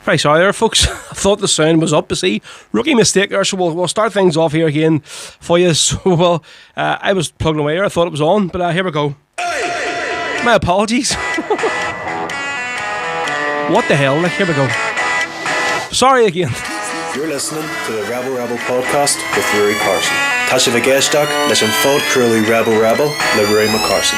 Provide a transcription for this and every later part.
Very sorry there, folks. I thought the sound was up. You see, rookie mistake there. So we'll start things off here again for you. So I was plugging away here. I thought it was on, but here we go. My apologies. What the hell? Here we go. Sorry again. You're listening to the Rebel Rebel podcast with Ruairí Carson. Tasha Vigeshdak, leis an fod curly Rebel le Ruairí Carson.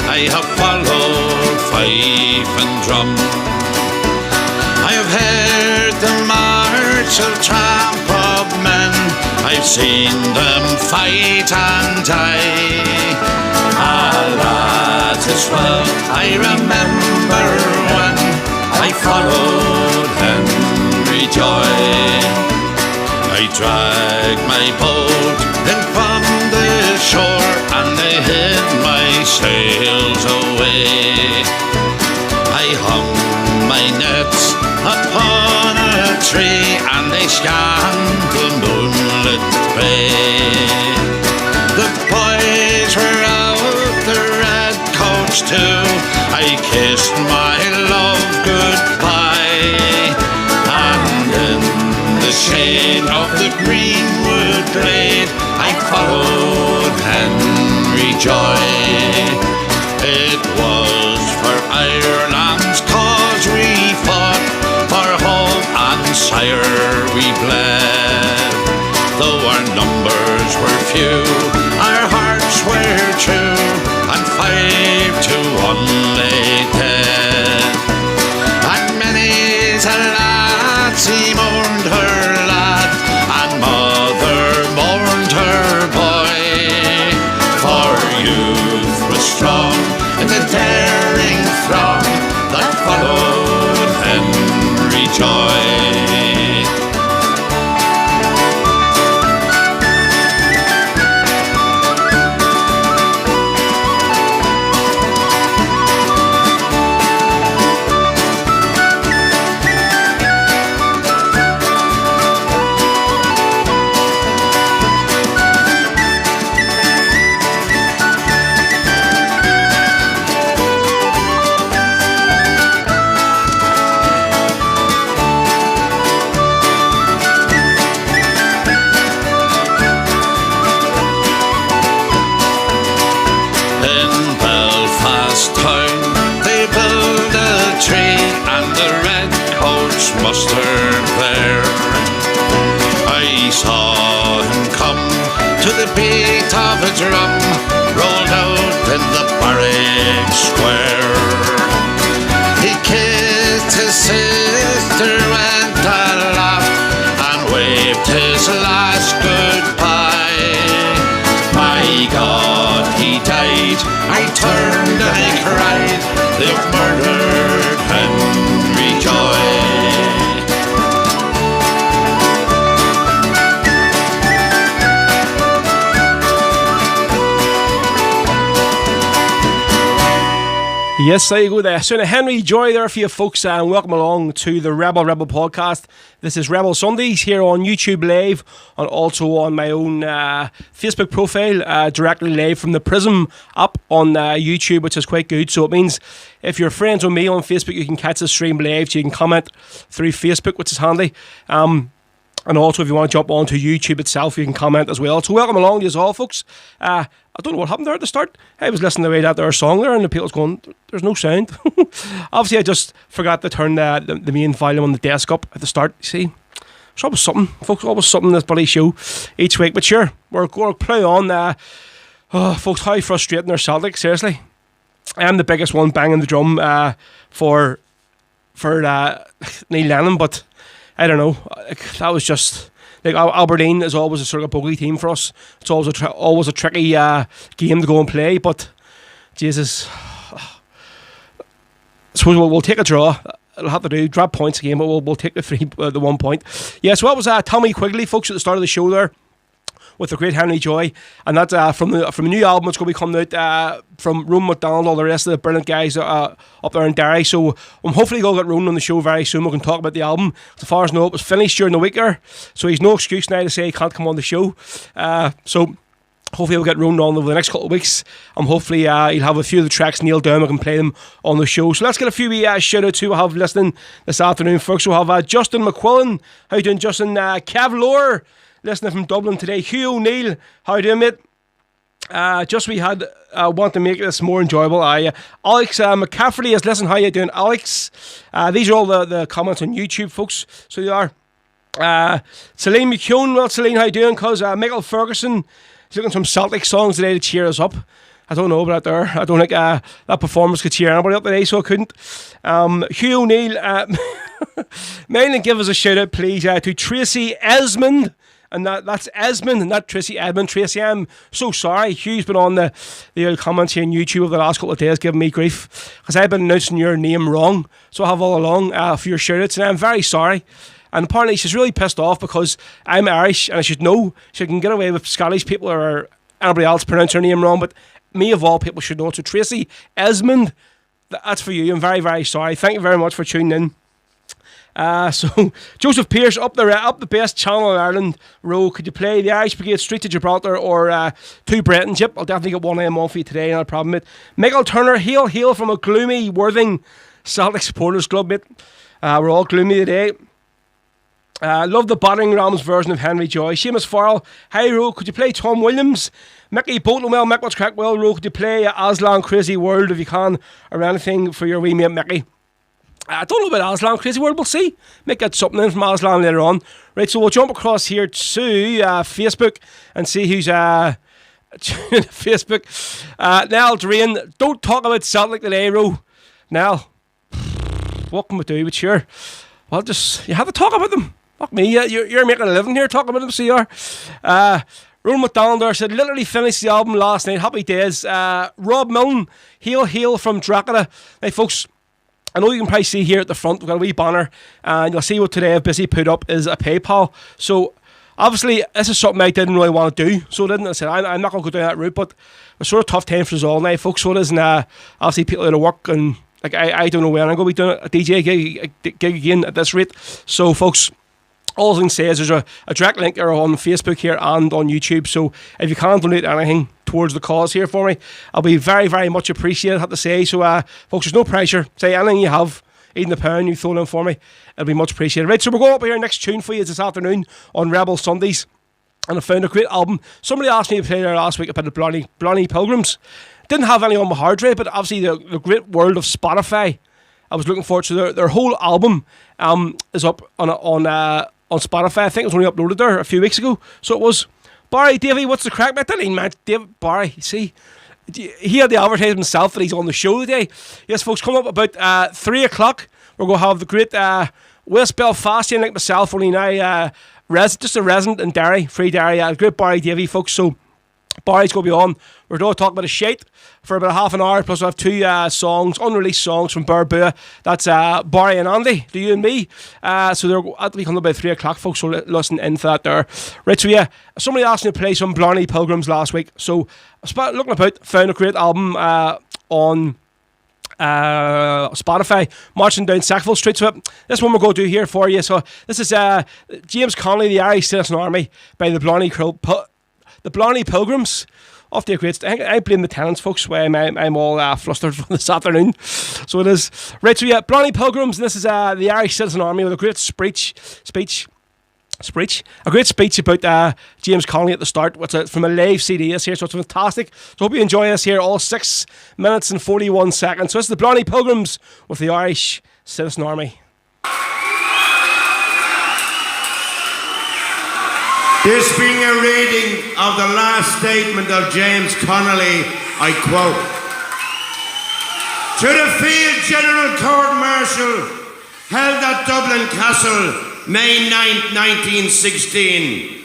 I have followed fife and drum. I have heard the martial tramp of men. I've seen them fight and die. That is well I remember when I followed Henry Joy. I dragged my boat in from the shore and I hid my sails away. I hung my nets upon a tree and I scanned the moonlit bay. The boys were out the red coach too. I kissed my love goodbye, and in the shade of the greenwood glade I followed Henry Joy. It was for Ireland's cause we fought, for home and sire we bled. Though our numbers were few, our hearts were true, and 5-1 lay dead. And many's a lassie mourned her lad, and mother mourned her boy. For youth was strong in the daring throng that followed Henry Joy. Mustered there, I saw him come to the beat of a drum, rolled out in the barrack square. He kissed his sister, went aloft, and waved his last goodbye. My God, he died. I turned and I cried, they've murdered Henry Joy. Yes, there you go there. So Henry Joy there for you folks, and welcome along to the Rebel podcast. This is Rebel Sundays here on YouTube Live, and also on my own Facebook profile, directly live from the Prism app on YouTube, which is quite good. So it means if you're friends with me on Facebook, you can catch the stream live, so you can comment through Facebook, which is handy. And also, if you want to jump onto YouTube itself, you can comment as well. So welcome along to you all, folks. I don't know what happened there at the start. I was listening to the way that there song there, and the people's going, there's no sound. Obviously, I just forgot to turn the main volume on the desk up at the start. You see, so always something, folks. Always something in this bloody show each week. But sure, we're going to play on. Folks, how frustrating are Celtic? Seriously, I am the biggest one banging the drum for Neil Lennon, but I don't know. That was just like Aberdeen is always a sort of bogey team for us. It's always always a tricky game to go and play. But Jesus, I suppose we'll take a draw. It'll have to do drop points again, but we'll take the 1 point. Yeah, so that was Tommy Quigley, folks, at the start of the show there, with the great Henry Joy, and that's from a new album that's going to be coming out from Rowan McDonald, all the rest of the brilliant guys up there in Derry. So I'm hopefully going to get Rowan on the show very soon. We can talk about the album. As far as I know, it was finished during the week there, so he's no excuse now to say he can't come on the show. So hopefully we'll get Rowan on over the next couple of weeks, and hopefully he'll have a few of the tracks nailed down. We can play them on the show. So let's get a few shout outs who we'll have listening this afternoon, folks. We'll have Justin McQuillan. How you doing, Justin? Kev Lower, listening from Dublin today. Hugh O'Neill, how you doing, mate? Just we had want to make this more enjoyable. Alex McCaffrey is listening. How you doing, Alex? These are all the comments on YouTube, folks. So they are. Celine McCune, well, Celine, how you doing? Because Michael Ferguson is looking some Celtic songs today to cheer us up. I don't know about that there. I don't think that performance could cheer anybody up today, so I couldn't. Hugh O'Neill, mainly give us a shout out, please, to Tracy Esmond. And that's Esmond and not Tracy Edmund. Tracy, I'm so sorry. Hugh's been on the old comments here on YouTube over the last couple of days giving me grief because I've been announcing your name wrong. So I have all along for your shout outs, and I'm very sorry. And apparently she's really pissed off because I'm Irish and I should know she can get away with Scottish people or anybody else pronounce her name wrong, but me of all people should know. So Tracy Esmond, that's for you. I'm very, very sorry. Thank you very much for tuning in. So Joseph Pearce, up the best channel in Ireland row. Could you play the Irish Brigade Street to Gibraltar or to Bretton? Yep, I'll definitely get one of them on for you today, not a problem, mate. Michael Turner, hail from a gloomy Worthing Celtic Supporters Club, mate. We're all gloomy today. Love the Battering Rams version of Henry Joy. Seamus Farrell, hi Ro, could you play Tom Williams? Mickey Boatwell, Mick, what's crack? Well, Ro, could you play Aslan Crazy World if you can, or anything for your wee mate Mickey? I don't know about Aslan Crazy World, we'll see. Might get something in from Aslan later on. Right, so we'll jump across here to Facebook and see who's Facebook. Nell Drain, don't talk about Celtic today, Ro. Nell, what can we do? But sure, well, you have to talk about them. Fuck me, you're making a living here talking about them, so you are. Rowan McDonald there said, literally finished the album last night. Happy days. Rob Milne, hail from Drogheda. Hey, folks, I know you can probably see here at the front, we've got a wee banner, and you'll see what today I've busy put up is a PayPal. So, obviously, this is something I didn't really want to do, so I didn't. I said, I'm not going to go down that route, but it's sort of tough time for us all now, folks, so it is, and obviously people out of work, and like I don't know when I'm going to be doing a DJ gig again at this rate. So, folks, all I can say is there's a direct link there on Facebook here and on YouTube, so if you can donate anything towards the cause here for me, I'll be very, very much appreciated, I have to say. So, folks, there's no pressure. Say anything you have, even the pound you throw in for me, it'll be much appreciated. Right, so we're going up here. Next tune for you this afternoon on Rebel Sundays, and I found a great album. Somebody asked me to play there last week about the Blarney Pilgrims. Didn't have any on my hard drive, but obviously the great world of Spotify, I was looking forward to their whole album is up on Spotify. I think it was only uploaded there a few weeks ago, so it was. Barry, Davey, what's the crack, mate? That ain't mad. Barry, see, he had the advertisement himself that he's on the show today. Yes, folks, come up about 3 o'clock. We're going to have the great West Belfastian like myself, only now just a resident in Derry, Free Derry. Great Barry Davey, folks. So Barry's going to be on. We're going to talk about a shite for about half an hour. Plus, we'll have two songs, unreleased songs from Burbua. That's Barry and Andy, do you and me. So they're at to be coming about 3 o'clock, folks. So listen in for that there. Right, so yeah, somebody asked me to play some Blarney Pilgrims last week. So I was looking about, found a great album on Spotify, Marching Down Sackville Street. So this one we're going to do here for you. So this is James Connolly, the Irish Citizen Army by the Blarney Pilgrims. Off the great. I blame the tenants, folks. Why I'm all flustered from this afternoon. So it is. Right, so yeah, Blarney Pilgrims. This is the Irish Citizen Army with a great speech. A great speech about James Connolly at the start. What's it from a live CD is here, so it's fantastic. So hope you enjoy this here, all 6 minutes and 41 seconds. So this is the Blarney Pilgrims with the Irish Citizen Army. This being a reading of the last statement of James Connolly, I quote, "To the field General Court Martial held at Dublin Castle May 9th, 1916.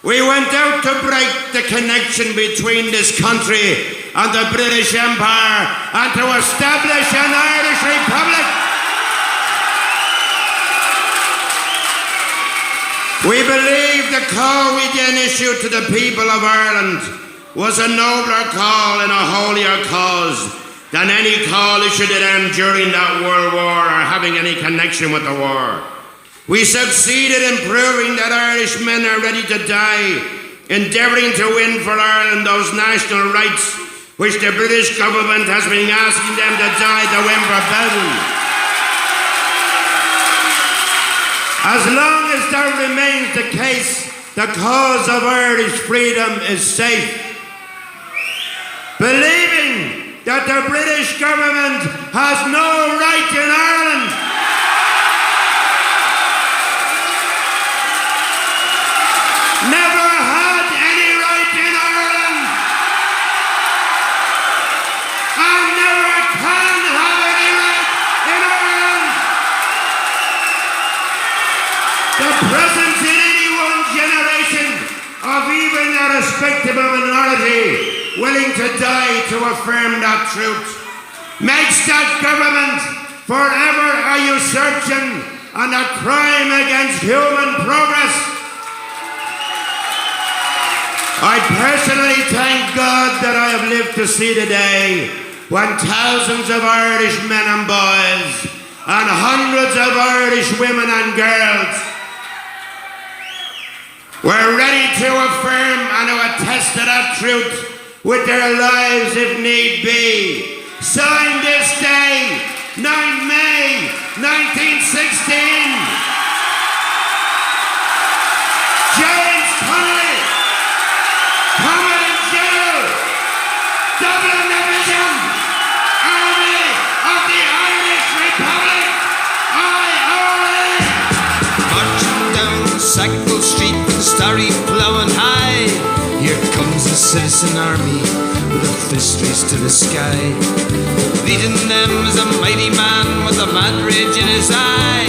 We went out to break the connection between this country and the British Empire and to establish an Irish Republic. We believe the call we then issued to the people of Ireland was a nobler call and a holier cause than any call issued to them during that World War or having any connection with the war. We succeeded in proving that Irish men are ready to die, endeavouring to win for Ireland those national rights which the British government has been asking them to die to win for Belgium. As long as that remains the case, the cause of Irish freedom is safe. Believing that the British government has no right in Ireland, never had any right in Ireland, and never can have any right in Ireland. The presence in any one generation of even a respectable minority willing to die to affirm that truth makes that government forever a usurpation and a crime against human progress. I personally thank God that I have lived to see the day when thousands of Irish men and boys and hundreds of Irish women and girls were ready to affirm and to attest to that truth with their lives if need be. Signed this day, 9 May 1916. James Connolly, Common General, Dublin Division, Army of the Irish Republic. Marching down Sackville Street with the starry plowing high, here comes the citizen army with a fist raised to the sky. Leading them is a mighty man with a mad rage in his eye.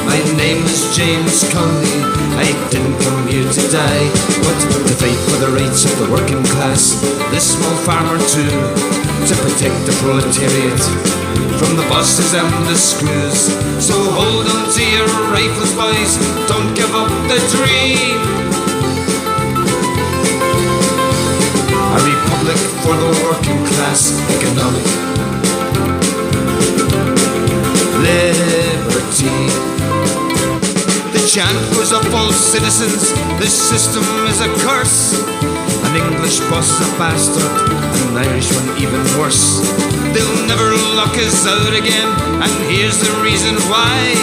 My name is James Connolly, I didn't come here to die, but to fight for the rights of the working class, this small farmer too, to protect the proletariat from the bosses and the screws. So hold on to your rifles, boys, don't give up the dream. A republic for the working class, economic liberty. The chant goes up, all citizens, this system is a curse. An English boss is a bastard, an Irish one even worse. They'll never lock us out again, and here's the reason why.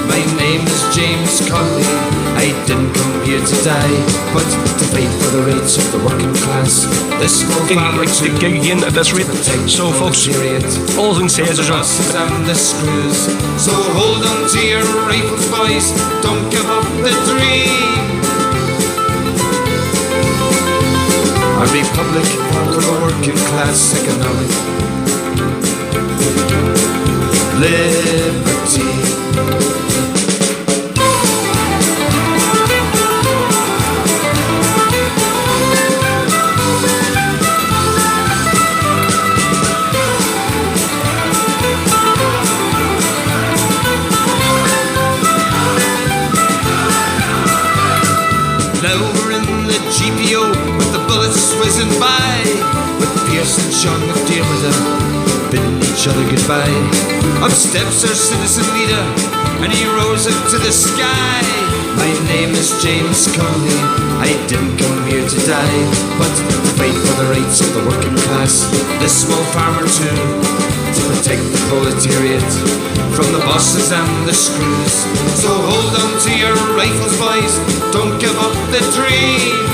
My name is James Connolly, I didn't come here to die, but to fight for the rights of the working class. This small farmer too, gig again at this rate. So folks, all I can say is there's and the screws. So hold on to your rifles, boys, don't give up the dream. A republic for the working class, economic liberty. GPO with the bullets whizzing by, with Pierce and Sean McDermott bidding each other goodbye. Up steps our citizen leader, and he rose up to the sky. My name is James Connolly, I didn't come here to die, but to fight for the rights of the working class. This small farmer too, to protect the proletariat from the bosses and the screws. So hold on to your rifles, boys, don't give up the dream.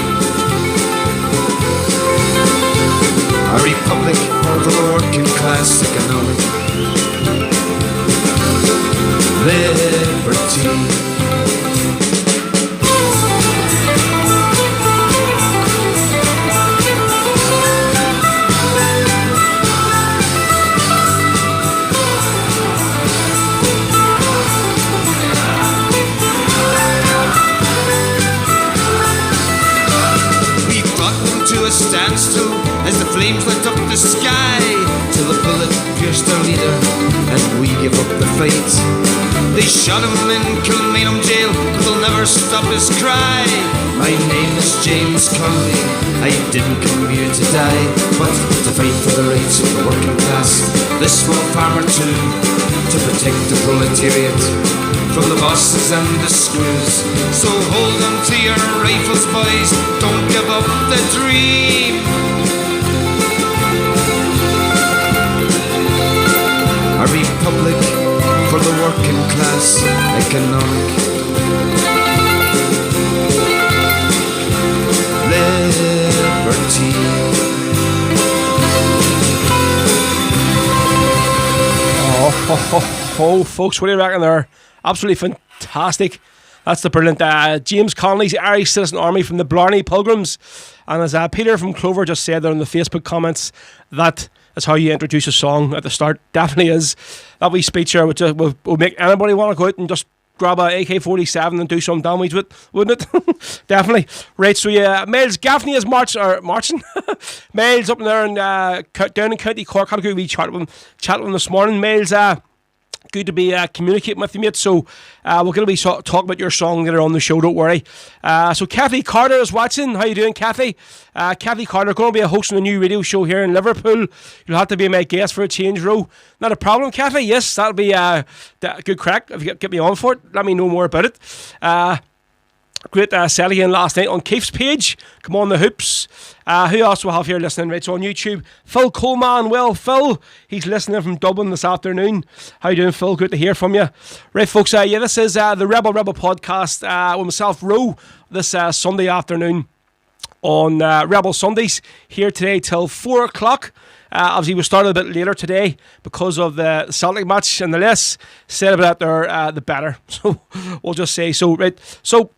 A republic for the working class, economic liberty. standstill as the flames light up the sky, till the bullet pierced our leader and we give up the fight. They shot him in Kilmainham jail, but they'll never stop his cry. My name is James Connolly, I didn't come here to die, but to fight for the rights of the working class, this small farmer too, to protect the proletariat from the bosses and the screws. So hold on to your rifles, boys, don't give up the dream. A republic for the working class, economic liberty. Oh, folks, what do you reckon there? Absolutely fantastic. That's the brilliant James Connolly's Irish Citizen Army from the Blarney Pilgrims. And as Peter from Clover just said there in the Facebook comments, that is how you introduce a song at the start. Definitely is. That wee speech there will make anybody want to go out and just grab a AK-47 and do some damage with, wouldn't it? Definitely. Right, so yeah, Miles Gaffney is marching. Miles up there and down in County Cork. Had a good wee chat with him this morning. Miles, good to be communicating with you, mate. So we're going to be talking about your song later on the show, don't worry. So Kathy Carter is watching. How you doing, Kathy? Kathy Carter going to be hosting a new radio show here in Liverpool. You'll have to be my guest for a change, Ro. Not a problem, Kathy. Yes, that'll be a good crack. If you get me on for it, let me know more about it. Great selling in last night on Keith's page. Come on, the hoops. Who else we have here listening? Right, so on YouTube, Phil Coleman. Well, Phil, he's listening from Dublin this afternoon. How you doing, Phil? Good to hear from you. Right, folks, this is the Rebel podcast with myself, Ro, this Sunday afternoon on Rebel Sundays, here today till 4 o'clock. Obviously, we started a bit later today because of the Celtic match, and the less said about that there, the better. So we'll just say so. Right, so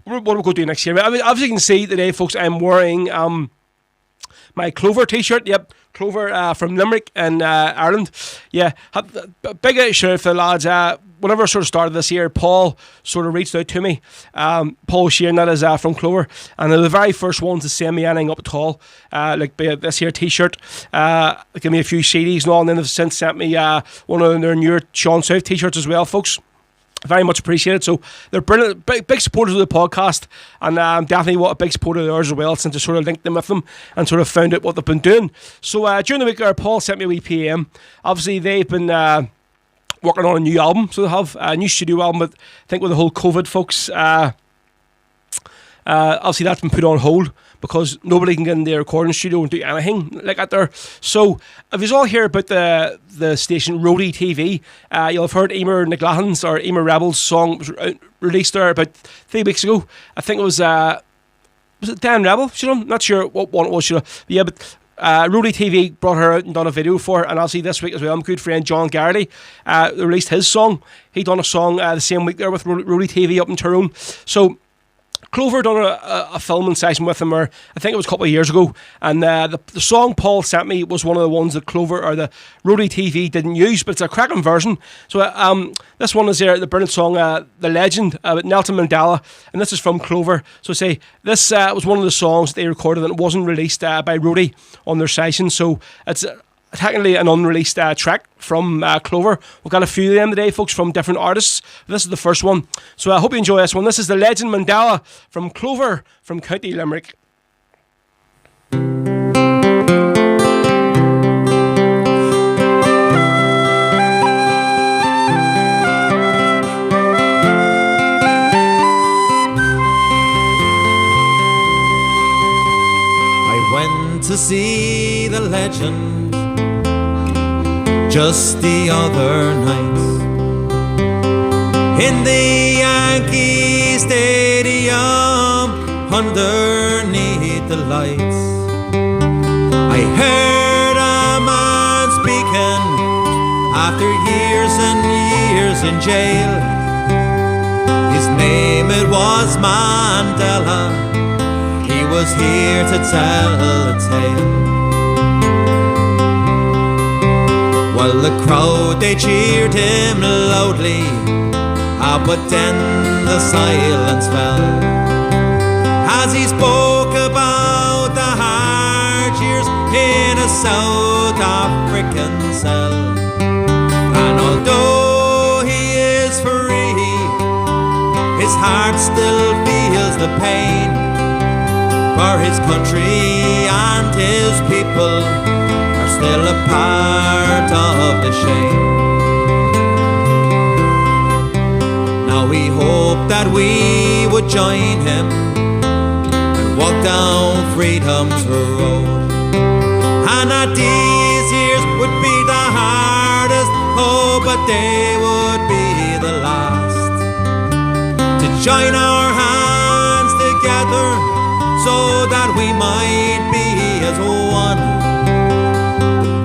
what are we going to do next year? As you can see today, folks, I'm wearing my Clover t-shirt. Yep, Clover from Limerick in Ireland. Yeah, big shout out for the lads. Whenever I sort of started this year, Paul sort of reached out to me. Paul Sheeran, that is from Clover, and they're the very first ones to send me anything up at all, like this here t-shirt. Give me a few CDs and all, and then they've since sent me one of their newer Sean South t-shirts as well, folks. Very much appreciated. So they're brilliant, big supporters of the podcast, and definitely a big supporter of theirs as well, since I sort of linked them with them and sort of found out what they've been doing. So during the week, Paul sent me a wee PM. Obviously, they've been working on a new album, so they have a new studio album. But I think with the whole COVID, folks, obviously that's been put on hold because nobody can get in the recording studio and do anything like that there. So if you all hear about the station Ruairí TV, you'll have heard Emer McLachlan's or Emer Rebel's song was released there about 3 weeks ago. I think it was it Dan Rebel? I'm not sure what one it was. Yeah, but Ruairí TV brought her out and done a video for her, and obviously this week as well, my good friend John Garrity released his song. He done a song the same week there with Ruairí TV up in Tyrone. So Clover done a filming session with him, or I think it was a couple of years ago, and the song Paul sent me was one of the ones that Clover or the Ruairí TV didn't use, but it's a cracking version. So this one is the brilliant song, The Legend, with Nelson Mandela, and this is from Clover. So say this was one of the songs that they recorded and it wasn't released by Ruairí on their session, so it's technically an unreleased track from Clover. We've got a few of them today, folks, from different artists. This is the first one, so I hope you enjoy this one. This is The Legend Mandela from Clover from County Limerick. I went to see The Legend just the other night in the Yankee Stadium underneath the lights. I heard a man speaking after years and years in jail. His name it was Mandela. He was here to tell a tale. Well, the crowd, they cheered him loudly, but then the silence fell as he spoke about the cell. And although he is free, his heart still feels the pain, for his country and his people are still a part of the shame. Now we hope that we would join him and walk down freedom's road, and that these years would be the hardest, oh, but they would be the last. To join our hands together so that we might be as one,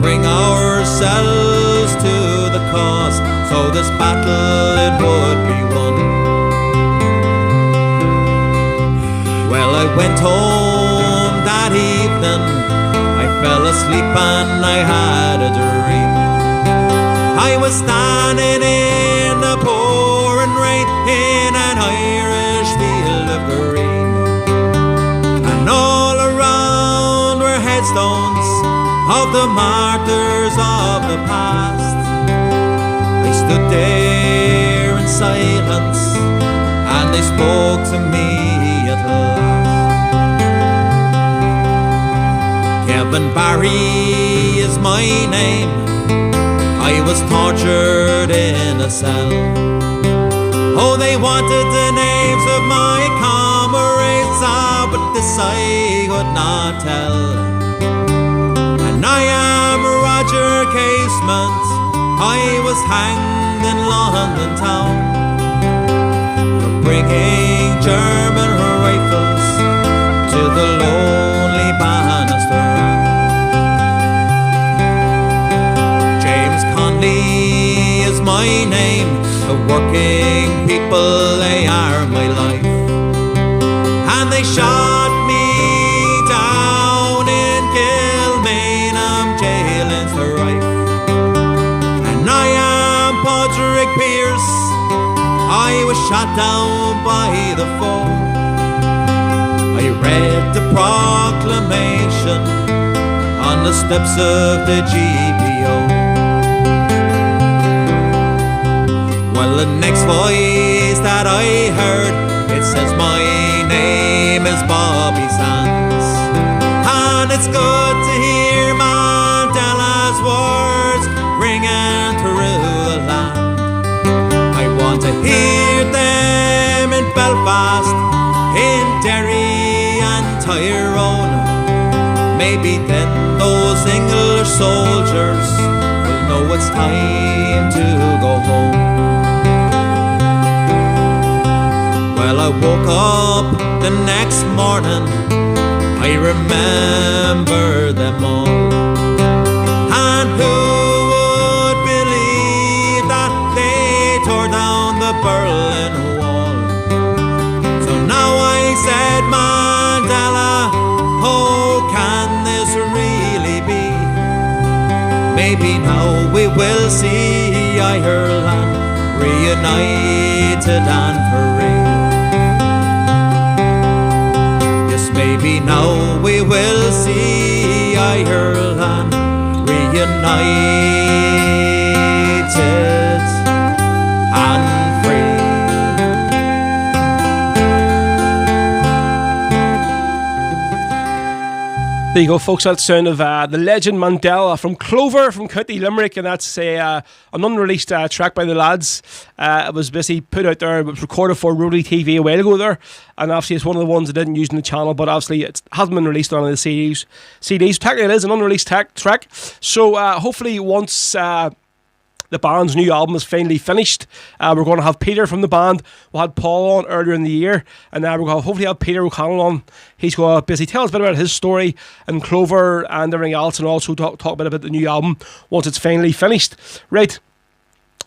bring ourselves to the cause, so this battle it would be won. Well, I went home that evening, I fell asleep and I had a dream. I was standing in the pouring rain in an Irish field of green, and all around were headstones of the martyrs of the past. I stood there in silence and they spoke to me at last. Kevin Barry is my name, I was tortured in a cell. Oh, they wanted the names of my comrades, but this I could not tell. And I am Roger Casement, I was hanged in London town for bringing German rifles to the lonely Bannister. James Conley is my name, the working people, they are my life. And they shot me down in Kilmainham jail in Strife. And I am Padraig Pearse, I was shot down by the foe. I read the proclamation on the steps of the GPO. Well, the next voice that I heard, it says my name is Bobby Sands, and it's good to hear Mandela's words ringing through the land. I want to hear them in Belfast, in Derry and Tyrone. Maybe then those English soldiers will know it's time to go home. Well, I woke up the next morning, I remember them all. And who would believe that they tore down the Berlin Wall? So now I said, Mandela, oh, can this really be? Maybe now we will see Ireland reunited and free. Maybe now we will see Ireland reunited and free. There you go, folks. That's the sound of the legend Mandela from Clover from County Limerick, and that's an unreleased track by the lads. It was basically put out there. It was recorded for Ruairí TV a while ago there, and obviously it's one of the ones I didn't use in the channel, but obviously it hasn't been released on the CDs. Technically it is an unreleased track. So hopefully once the band's new album is finally finished, we're going to have Peter from the band. We had Paul on earlier in the year, and now we're going to hopefully have Peter O'Connell on. He's going to basically tell us a bit about his story and Clover and everything else, and also talk a bit about the new album once it's finally finished. Right.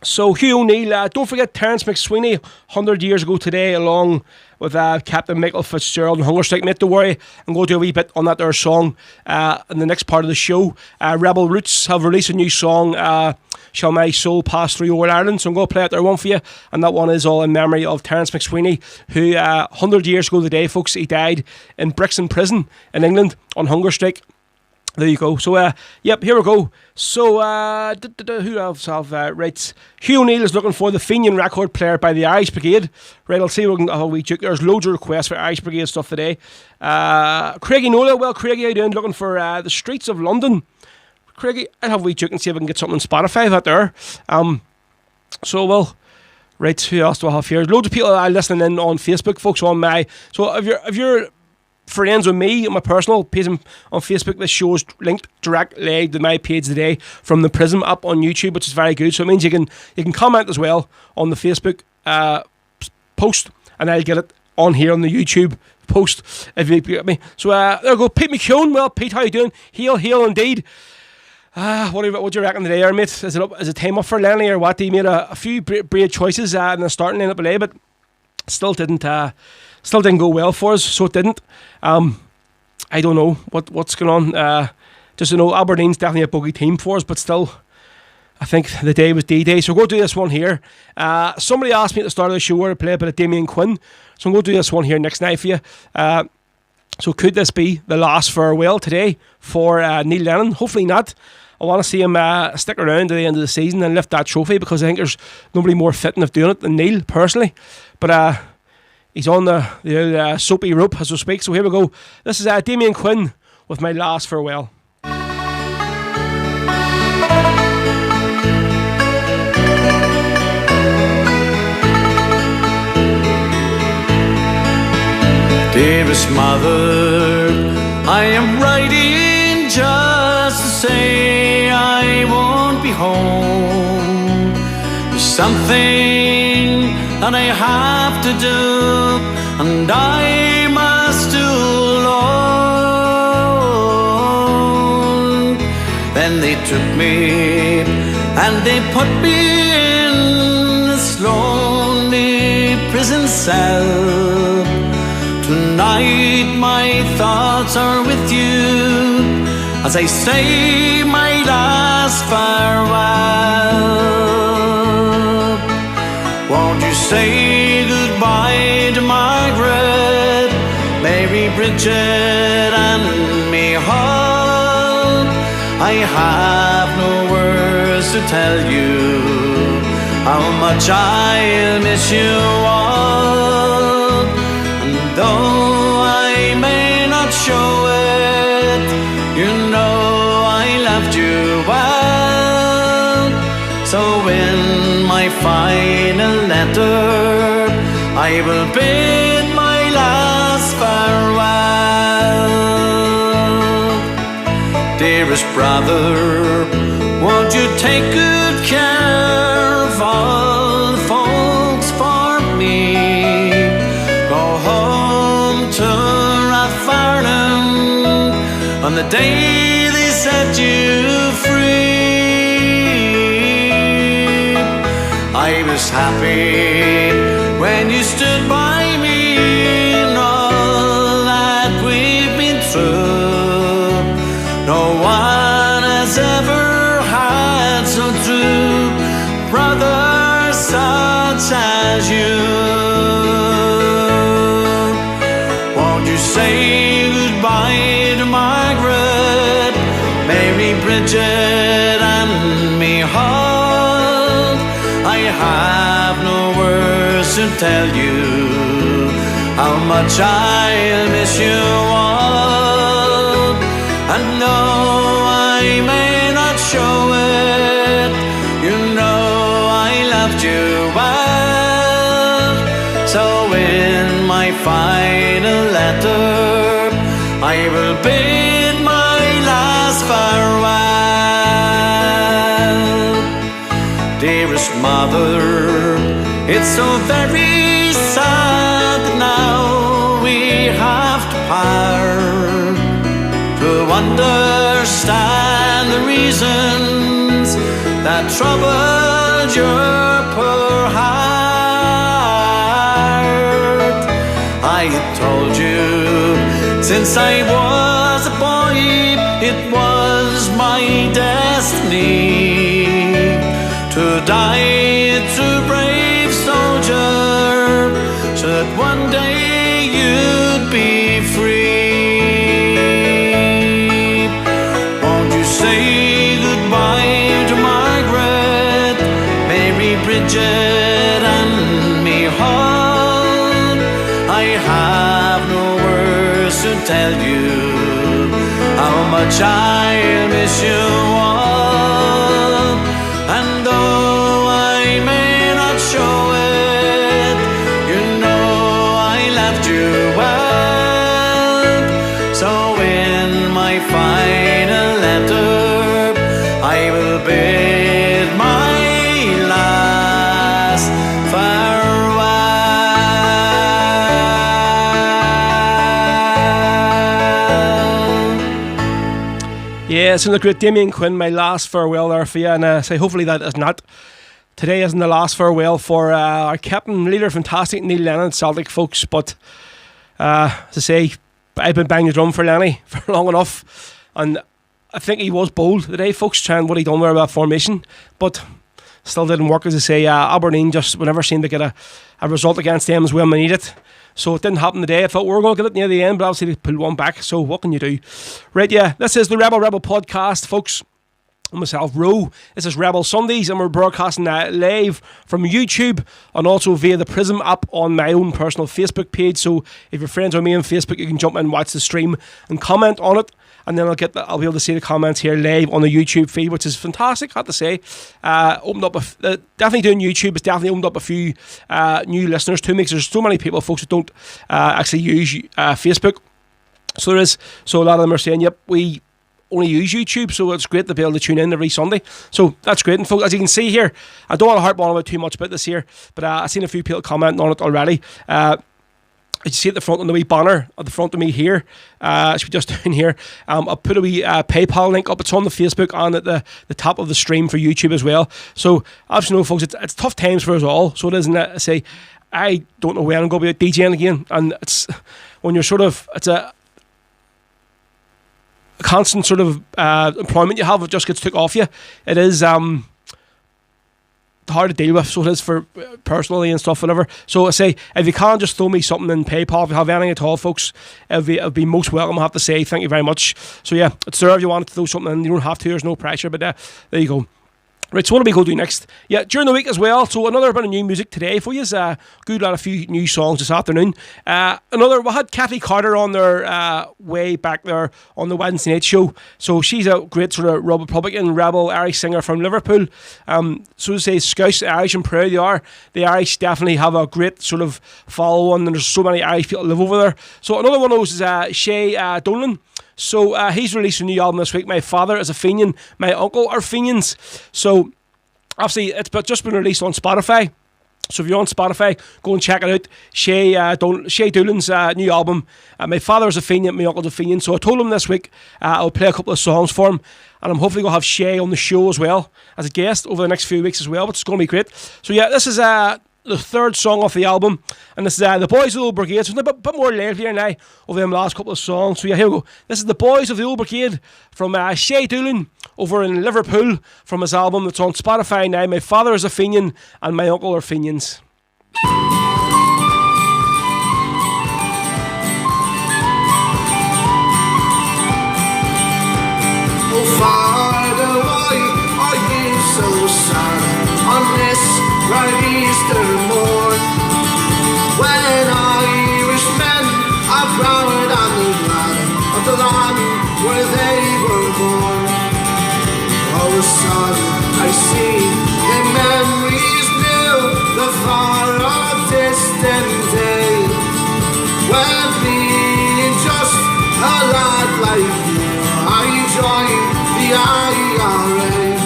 So Hugh O'Neill, don't forget Terence McSweeney, 100 years ago today, along with Captain Michael Fitzgerald and Hunger Strike. Not to worry, I'm going to do a wee bit on that there song in the next part of the show. Rebel Roots have released a new song, Shall My Soul Pass Through Old Ireland, so I'm going to play out there one for you, and that one is all in memory of Terence McSweeney, who 100 years ago today, folks, he died in Brixton Prison in England on hunger strike. There you go. So, yep, here we go. So, who else have right? Hugh O'Neill is looking for the Fenian record player by the Irish Brigade. Right, I'll see if we can have a wee check. There's loads of requests for Irish Brigade stuff today. Craigie Nola, well, Craigie, how you doing? Looking for the streets of London. Craigie, I'll have a wee check and see if I can get something on Spotify out there. So, well, right, who else do I have here? Loads of people listening in on Facebook, folks, on my... So, if you're friends with me on my personal page on Facebook, this show's linked directly to my page today from the Prism app on YouTube, which is very good. So it means you can comment as well on the Facebook post, and I'll get it on here on the YouTube post if you get me. So there we go. Pete McKeown. Well, Pete, how you doing? Hail indeed. What do you reckon today, mate? Is it time up for Lenny or what? He made a few brave choices in the starting lineup today, but still didn't go well for us. So it didn't. I don't know what's going on. Just to know, Aberdeen's definitely a bogey team for us, but still, I think the day was D-Day. So we'll go do this one here. Somebody asked me at the start of the show where to play a bit of Damien Quinn, so I'm going to do this one here next night for you. So could this be the last farewell today for Neil Lennon? Hopefully not. I want to see him stick around to the end of the season and lift that trophy, because I think there's nobody more fitting of doing it than Neil, personally. But he's on the soapy rope as we speak. So here we go. This is Damien Quinn with My Last Farewell. Dearest mother, I am writing just to say I won't be home. There's something that I have to do, and I must do alone. Then they took me and they put me in this lonely prison cell. Tonight my thoughts are with you as I say my last farewell. Won't you say goodbye to Margaret, Mary, Bridget and me Hall? I have no words to tell you how much I'll miss you all. Though I may not show it, you know I loved you well. So in my final letter, I will bid my last farewell. Dearest brother, won't you take good care of all the folks for me? Go home to Rathfarnham on the day they set you free. I was happy when you stood by me in all that we've been through. No one has ever had so true brother such as you. Say goodbye to Margaret, Mary, Bridget and me Hall. I have no words to tell you how much I'll miss you all. And though I may not show it, you know I loved you well. So in my final letter, I will bid my last farewell. Dearest mother, it's so very sad that now we have to part. To understand the reasons that troubled your poor heart. I had told you since I was a boy, it was my destiny to die a true brave soldier, so that one day you'd be free. tell you how much I miss you all. And though I may not show it, you know I loved you well. So in my final letter, I will bid my last farewell. Yeah, it's in the great Damien Quinn, my last farewell there for you, and say hopefully that is not. Today isn't the last farewell for our captain, leader, fantastic Neil Lennon, Celtic folks, but as I say, I've been banging the drum for Lenny for long enough, and I think he was bold today, folks, trying what he done there about formation, but still didn't work. As I say, Aberdeen just never seemed to get a result against them as well when they need it. So it didn't happen today. I thought we were going to get it near the end, but obviously they pulled one back. So what can you do? Right, yeah, this is the Rebel podcast, folks. And myself, Ro. This is Rebel Sundays, and we're broadcasting live from YouTube and also via the Prism app on my own personal Facebook page. So if you're friends with me on Facebook, you can jump in and watch the stream and comment on it. And then I'll be able to see the comments here live on the YouTube feed, which is fantastic, I have to say. Opened up definitely doing YouTube has definitely opened up a few new listeners to me, because there's so many people, folks, that don't actually use Facebook. So there is. So a lot of them are saying, yep, we only use YouTube, so it's great to be able to tune in every Sunday. So that's great. And folks, as you can see here, I don't want to harp on about too much about this here, but I've seen a few people commenting on it already. As you see at the front on the wee banner at the front of me here, it should be just down here. I'll put a wee PayPal link up. It's on the Facebook and at the top of the stream for YouTube as well. So, as you know, folks, it's tough times for us all. So it isn't. I say, I don't know when I'm going to be DJing again, and it's when you're sort of, it's a constant sort of employment you have. It just gets took off you. It is hard to deal with, so it is for personally and stuff, whatever. So I say, if you can just throw me something in PayPal, if you have anything at all, folks, it'll be most welcome, I have to say. Thank you very much. So yeah, it's there if you want to throw something in. You don't have to, there's no pressure, but there you go. Right, so what are we going to do next? Yeah, during the week as well, so another bit of new music today for you. Good lot of few new songs this afternoon. We had Kathy Carter on there way back there on the Wednesday night show. So she's a great sort of Republican, rebel Irish singer from Liverpool. So to say, Scouse, Irish and proud they are. The Irish definitely have a great sort of following, and there's so many Irish people live over there. So another one of those is Shay Dolan. So he's released a new album this week. My father is a Fenian, my uncle are Fenians. So obviously it's just been released on Spotify. So if you're on Spotify, go and check it out. Shay Dolan's new album. My father is a Fenian, my uncle's a Fenian. So I told him this week I'll play a couple of songs for him. And I'm hopefully going to have Shay on the show as well as a guest over the next few weeks as well, which is going to be great. So yeah, this is the third song off the album, and this is The Boys of the Old Brigade. So it's a bit more livelier now over them last couple of songs. So yeah, here we go. This is The Boys of the Old Brigade from Shay Dolan over in Liverpool from his album that's on Spotify now. My father is a Fenian and my uncle are Fenians. Oh, Father, why are you so sad on this right Easter morn, when Irishmen are proud and the glad of the land where they were born? All of a sudden I see the memories new, the far off distant day, when being just a lad like you, I joined the IRA.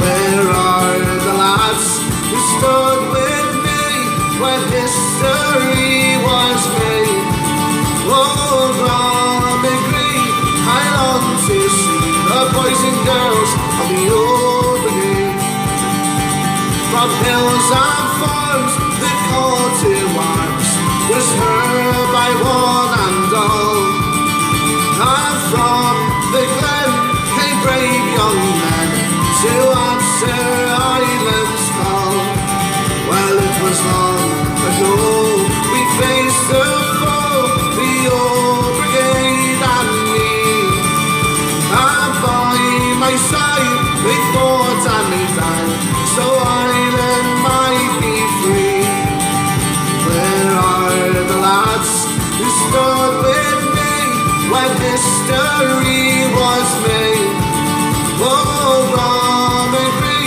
Where are the lads who stood with me when history was made? Oh, Bromagry, I long to see the boys and girls of the old brigade. From hills and farms, the call to arms was heard by one and all. And from the glen came brave young men to answer Ireland's call. Well, it was long ago we faced the foe, the old brigade and me. And by my side they fought and they died, so Ireland might be free. Where are the lads who stood with me when history was made. Oh, Ruairí,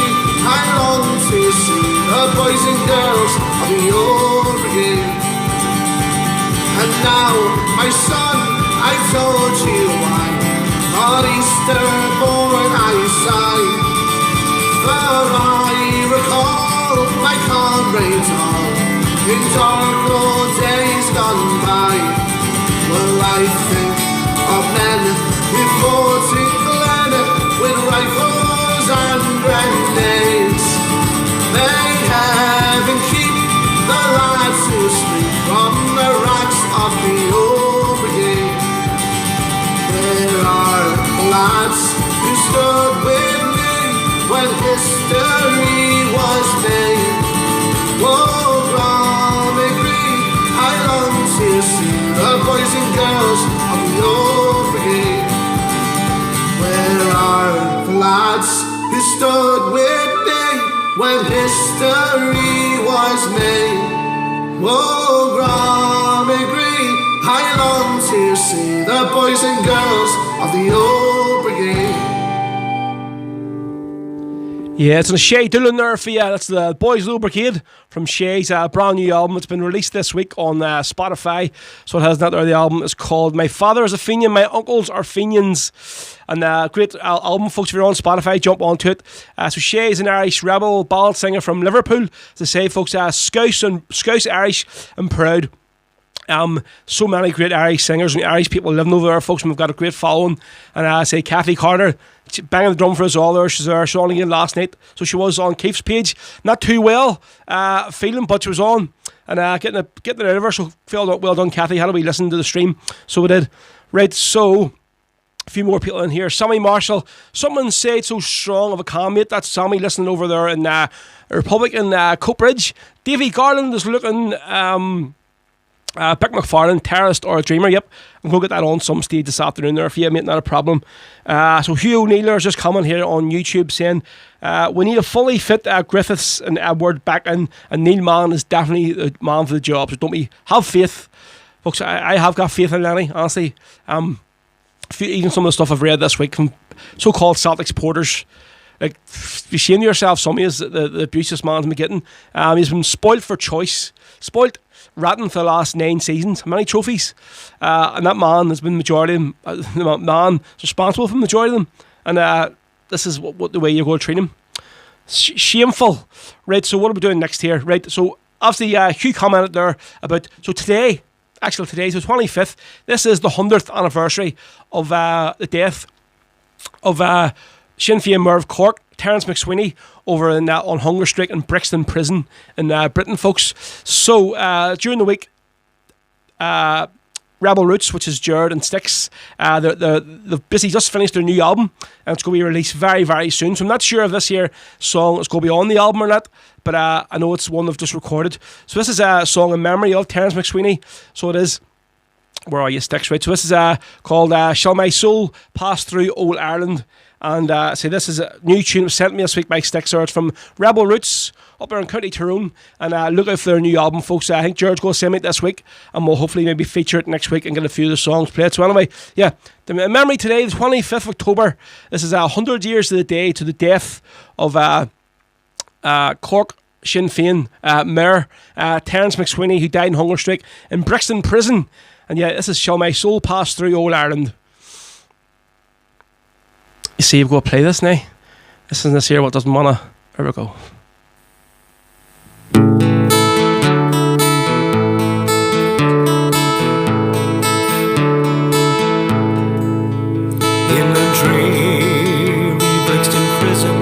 I long to see the boys and girls of the old brigade. And now, my son, I've told you why on Easter morn I sigh, for I recall my comrades all in dark old days gone by. Well, I think of men who fought in Glen with rifles and grenades. May heaven keep the lads who sleep from the racks of the old brigade. There are lads who stood with me when history was made. Oh, Ruairí, I long to see the boys and girls of the old brigade. Where are the lads who stood with me when history was made? Oh, Ruairí, I long to see the boys and girls of the old brigade. Yeah, it's on Shay Dillon there for you. That's the Boys Blue Brigade from Shay's brand new album. It's been released this week on Spotify, so it has that there. The album is called My Father is a Fenian, My Uncles Are Fenians. And great album, folks. If you're on Spotify, jump onto it. So Shay is an Irish rebel ballad singer from Liverpool. As I say, folks, Scouse Irish and proud. So many great Irish singers and Irish people living over there, folks, and we've got a great following. And I say Kathy Carter banging the drum for us all there. She's there. She was on again last night, so she was on Keith's page. Not too well feeling, but she was on and getting it out of her. So well done, Kathy. Had we listened to the stream? So we did. Right, so a few more people in here. Sammy Marshall. Someone said so strong of a comment. That's Sammy listening over there in Republican Coatbridge. Davy Garland is looking. Pick McFarlane, Terrorist or a Dreamer. Yep, I'm going to get that on some stage this afternoon there for you, mate, not a problem. So Hugh O'Neill is just coming here on YouTube saying we need a fully fit Griffiths and Edward back in, and Neil Mann is definitely the man for the job, so don't we have faith, folks. I have got faith in Lenny, honestly. Even some of the stuff I've read this week from so-called Celtic supporters, like, be ashamed of yourself, some of the abuse this man's been getting. He's been spoilt for choice, spoilt rotten for the last 9 seasons. How many trophies? And that man has been majority of them. The man is responsible for the majority of them. And this is what the way you're going to treat him. Shameful. Right, so what are we doing next here? Right, so obviously Hugh commented there about, so today, so 25th, this is the 100th anniversary of the death of Sinn Féin Mayor of Cork, Terence McSweeney, over on hunger strike in Brixton Prison in Britain, folks. So during the week, Rebel Roots, which is Jared and Styx, they've basically just finished their new album, and it's going to be released very, very soon. So I'm not sure if this here song is going to be on the album or not, but I know it's one they've just recorded. So this is a song in memory of Terence McSweeney. So it is. Where are you, Styx? Right. So this is called "Shall My Soul Pass Through Old Ireland." And this is a new tune sent to me this week by Styx. It's from Rebel Roots up there in County Tyrone. And look out for their new album, folks. I think George's going to send it this week, and we'll hopefully maybe feature it next week and get a few of the songs played. So anyway, yeah, the memory today, the 25th of October. This is 100 years to the day to the death of Cork Sinn Féin Mayor Terence McSweeney, who died in hunger strike in Brixton Prison. And yeah, this is "Shall My Soul Pass Through Old Ireland." You see, you've got to play this now. This is this here, what doesn't wanna. Here we go. In a dreary Brixton prison,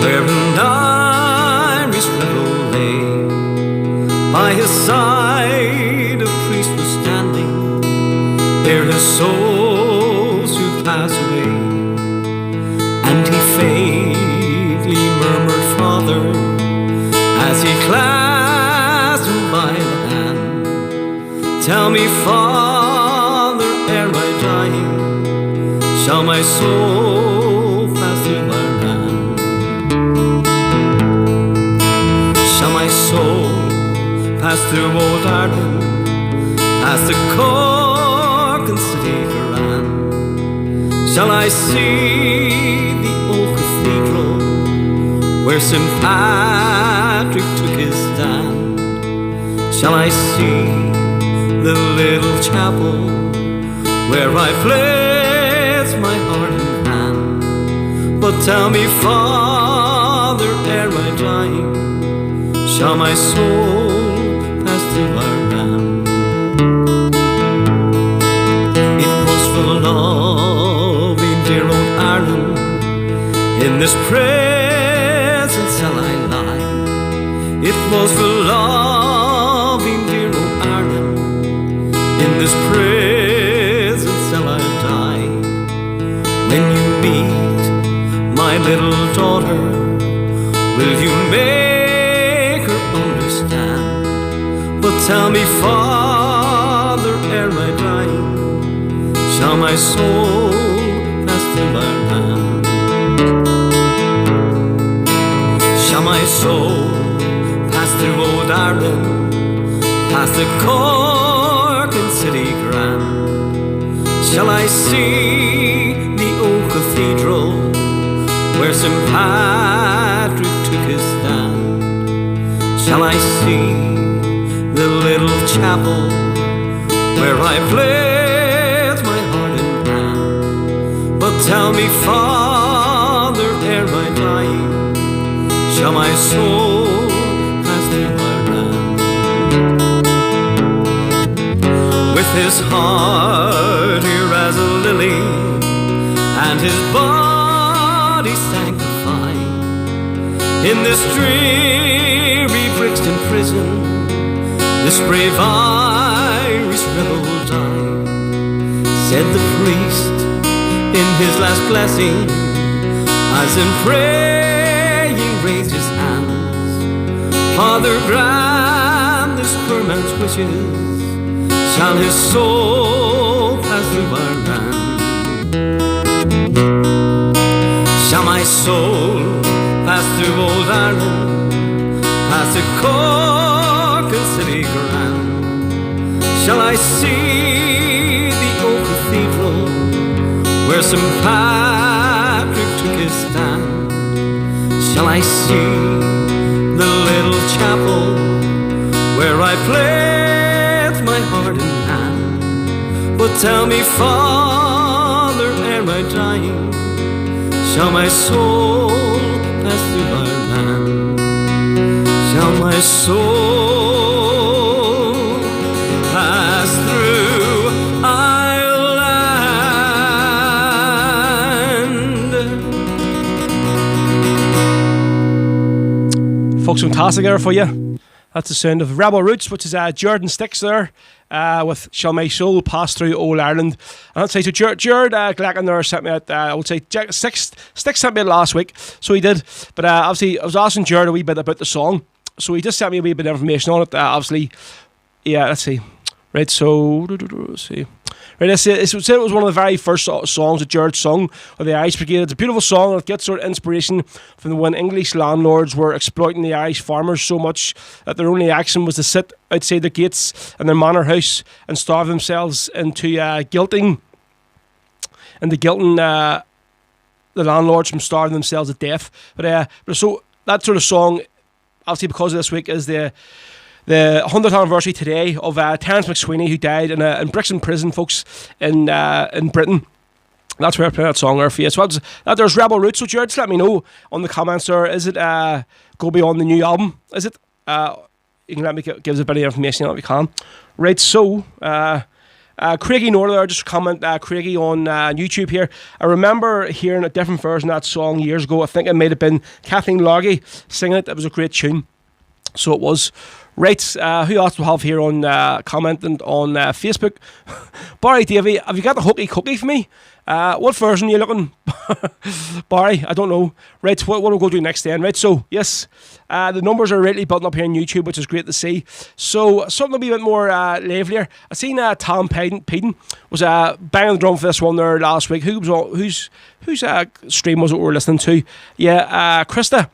where an Irish rebel lay, by his side a priest was standing, there his soul should pass away. And he faintly murmured, "Father," as he clasped him by the hand. "Tell me, Father, ere I die, shall my soul pass through Ireland? Shall my soul pass through old Ireland, past the Cork and City Shall I see the old cathedral where St. Patrick took his stand? Shall I see the little chapel where I pledged my heart and hand? But tell me, Father, ere I die, shall my soul pass through our land? It was for loving dear old Ireland, in this present shall I lie. It was for loving dear old Ireland, in this present shall I die. When you meet my little daughter, will you make her understand? But tell me, Father, ere I die, shall my soul pass through our land? Shall my soul pass through old Ireland, past the Cork and City Grand? Shall I see the old cathedral where St. Patrick took his stand? Shall I see the little chapel where I pledged my heart and hand? But tell me, Father, ere I die, shall my soul pass through our land? With his heart here as a lily and his body sanctified, in this dreary Brixton prison, this brave Irish rebel died. Said the priest in his last blessing, as in praying raised his hands, Father, grant this poor man's wishes, shall his soul pass through our land? Shall my soul pass through old Ireland, past the Cork and City Grand? Shall I see the old cathedral where St. Patrick took his stand? Shall I see the little chapel where I pledged my heart and hand? But tell me, Father, ere I die, shall my soul pass through our land? Shall my soul pass through our land? Folks, fantastic there for you. That's the sound of Rebel Roots, which is Jordan Sticks there, with Shall My Soul Pass Through Old Ireland. And I'd say to Jared Glacken there sent me out, I would say Sticks sent me it last week, so he did. But obviously I was asking Jared a wee bit about the song, so he just sent me a wee bit of information on it. Obviously, yeah, let's see. Right, so, let's see. Right, it was one of the very first songs that Jared sung with the Irish Brigade. It's a beautiful song. It gets sort of inspiration from when English landlords were exploiting the Irish farmers so much that their only action was to sit outside the gates in their manor house and starve themselves into guilting the landlords from starving themselves to death. But so that sort of song, obviously because of this week, is the 100th anniversary today of Terence McSweeney, who died in Brixton prison, folks, in Britain. That's where I play that song there for you. So there's Rebel Roots. So Jared, just let me know on the comments there. Is it go be on the new album? Is it? You can let me give us a bit of information if you can. Right, so Craigie Norther, just comment Craigie on YouTube here. I remember hearing a different version of that song years ago. I think it might have been Kathleen Largy singing it. It was a great tune. So it was. Right, who else do we have here on commenting on Facebook? Barry Davey, have you got the hooky cookie for me? What version are you looking? Barry, I don't know. Right, what we'll go do next then. Right, so, yes, the numbers are really building up here on YouTube, which is great to see. So, something a wee bit more livelier. I seen Tom Peden was banging the drum for this one there last week. Whose stream was it we were listening to? Yeah, Krista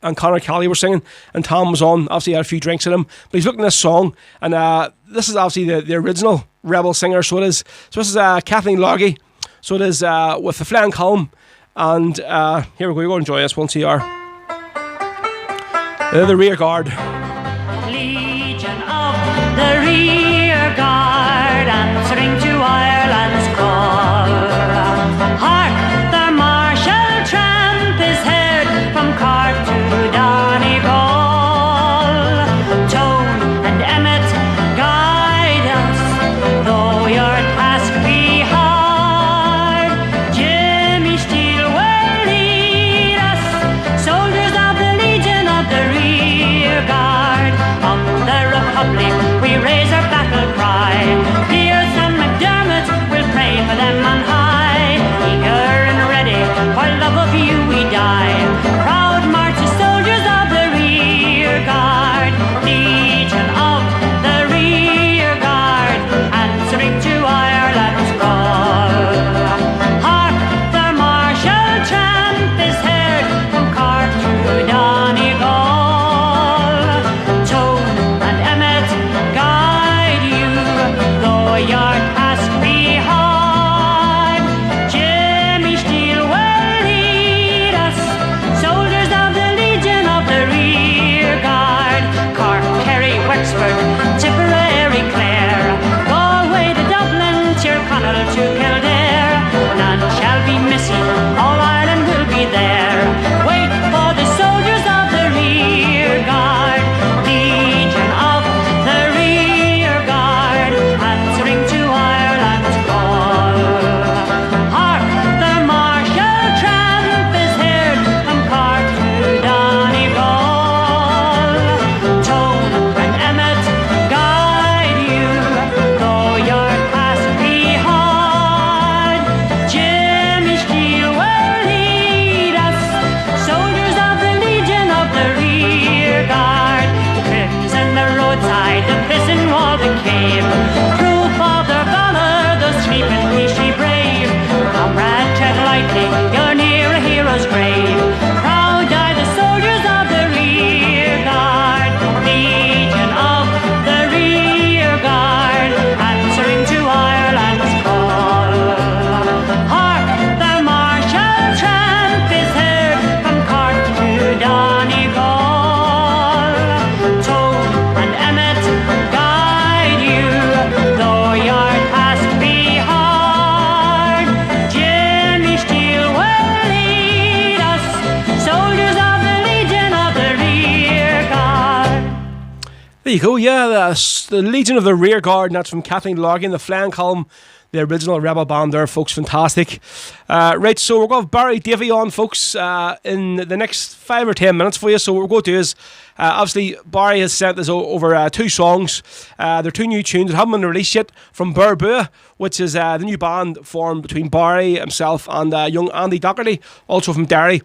and Conor Kelly were singing, and Tom was on. Obviously, he had a few drinks in him, but he's looking at this song, and this is obviously the original Rebel singer, so it is. So this is Kathleen Largy So it is with the Flying Column, and here we go. You're going to enjoy this. 1CR. The Rear Guard. Legion of the Rear Guard, answering to Ireland's call. Hark, the martial tramp is heard from Cork to Donegal. Tone and Emmet guide us, though your task be hard. Jimmy Steele will lead us, soldiers of the Legion of the Rear Guard. Of the Republic we raise our battle cry. Pierce and McDermott will pray for them on high. Eager and ready, for love of you we die. Proud marches, soldiers of the Rear Guard. Legion of the Rear Guard, answering to Ireland's call. Hark, the martial tramp is heard from Cork to Donegal. Tone and Emmet guide you, though your task be hard. Jimmy Steele will lead us, soldiers of the Legion of the Rear Guard. Cork, Kerry, Wexford, Tipperary, Clare, Galway to Dublin, Tyrconnell to Kildare. None shall be missing, all Ireland will be there. Wait for the soldiers of the Rear Guard. Legion of the Rear Guard, answering to Ireland's call. Hark, the martial tramp is heard from Cork to Donegal. Tone and Emmet guide you, though your task be hard. Jimmy Steele will lead us, soldiers of the Legion of the Rear Guard. The crimson, the roadside, the prison wall, the cave, proof of their valor, those sleeping peachy brave. Comrade, tread lightly, you're near a hero's grave. Proud die the soldiers of the Rear Guard. Legion of the Rear Guard, answering to Ireland's call. Hark, the martial tramp is heard from Cork to Donegal. Tone and Emmet guide you, though your task be hard. Jimmy Steele will lead us, soldiers of the Legion of the Rear Guard. There you go, yeah, that's the Legion of the Rear Guard, and that's from Kathleen Larkin, the Flying Column, the original Rebel band there, folks, fantastic. Right, so we're going to have Barry Davey on, folks, in the next 5 or 10 minutes for you. So what we're going to do is, obviously, Barry has sent us over 2 songs. They're 2 new tunes that haven't been released yet from Burbua, which is the new band formed between Barry himself and young Andy Docherty, also from Derry.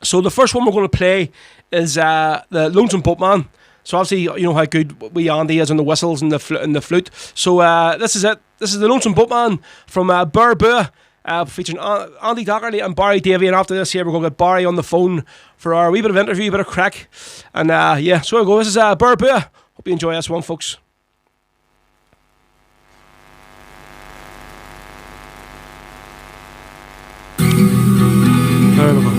So the first one we're going to play is the Lonesome Boatman. So obviously, you know how good wee Andy is on the whistles and the flute. So this is it. This is the Lonesome Boatman from Burbua, featuring Andy Docherty and Barry Davey. And after this here, we're going to get Barry on the phone for our wee bit of interview, a bit of crack. And yeah, so there we go. This is Burbua. Hope you enjoy this one, folks. There we go.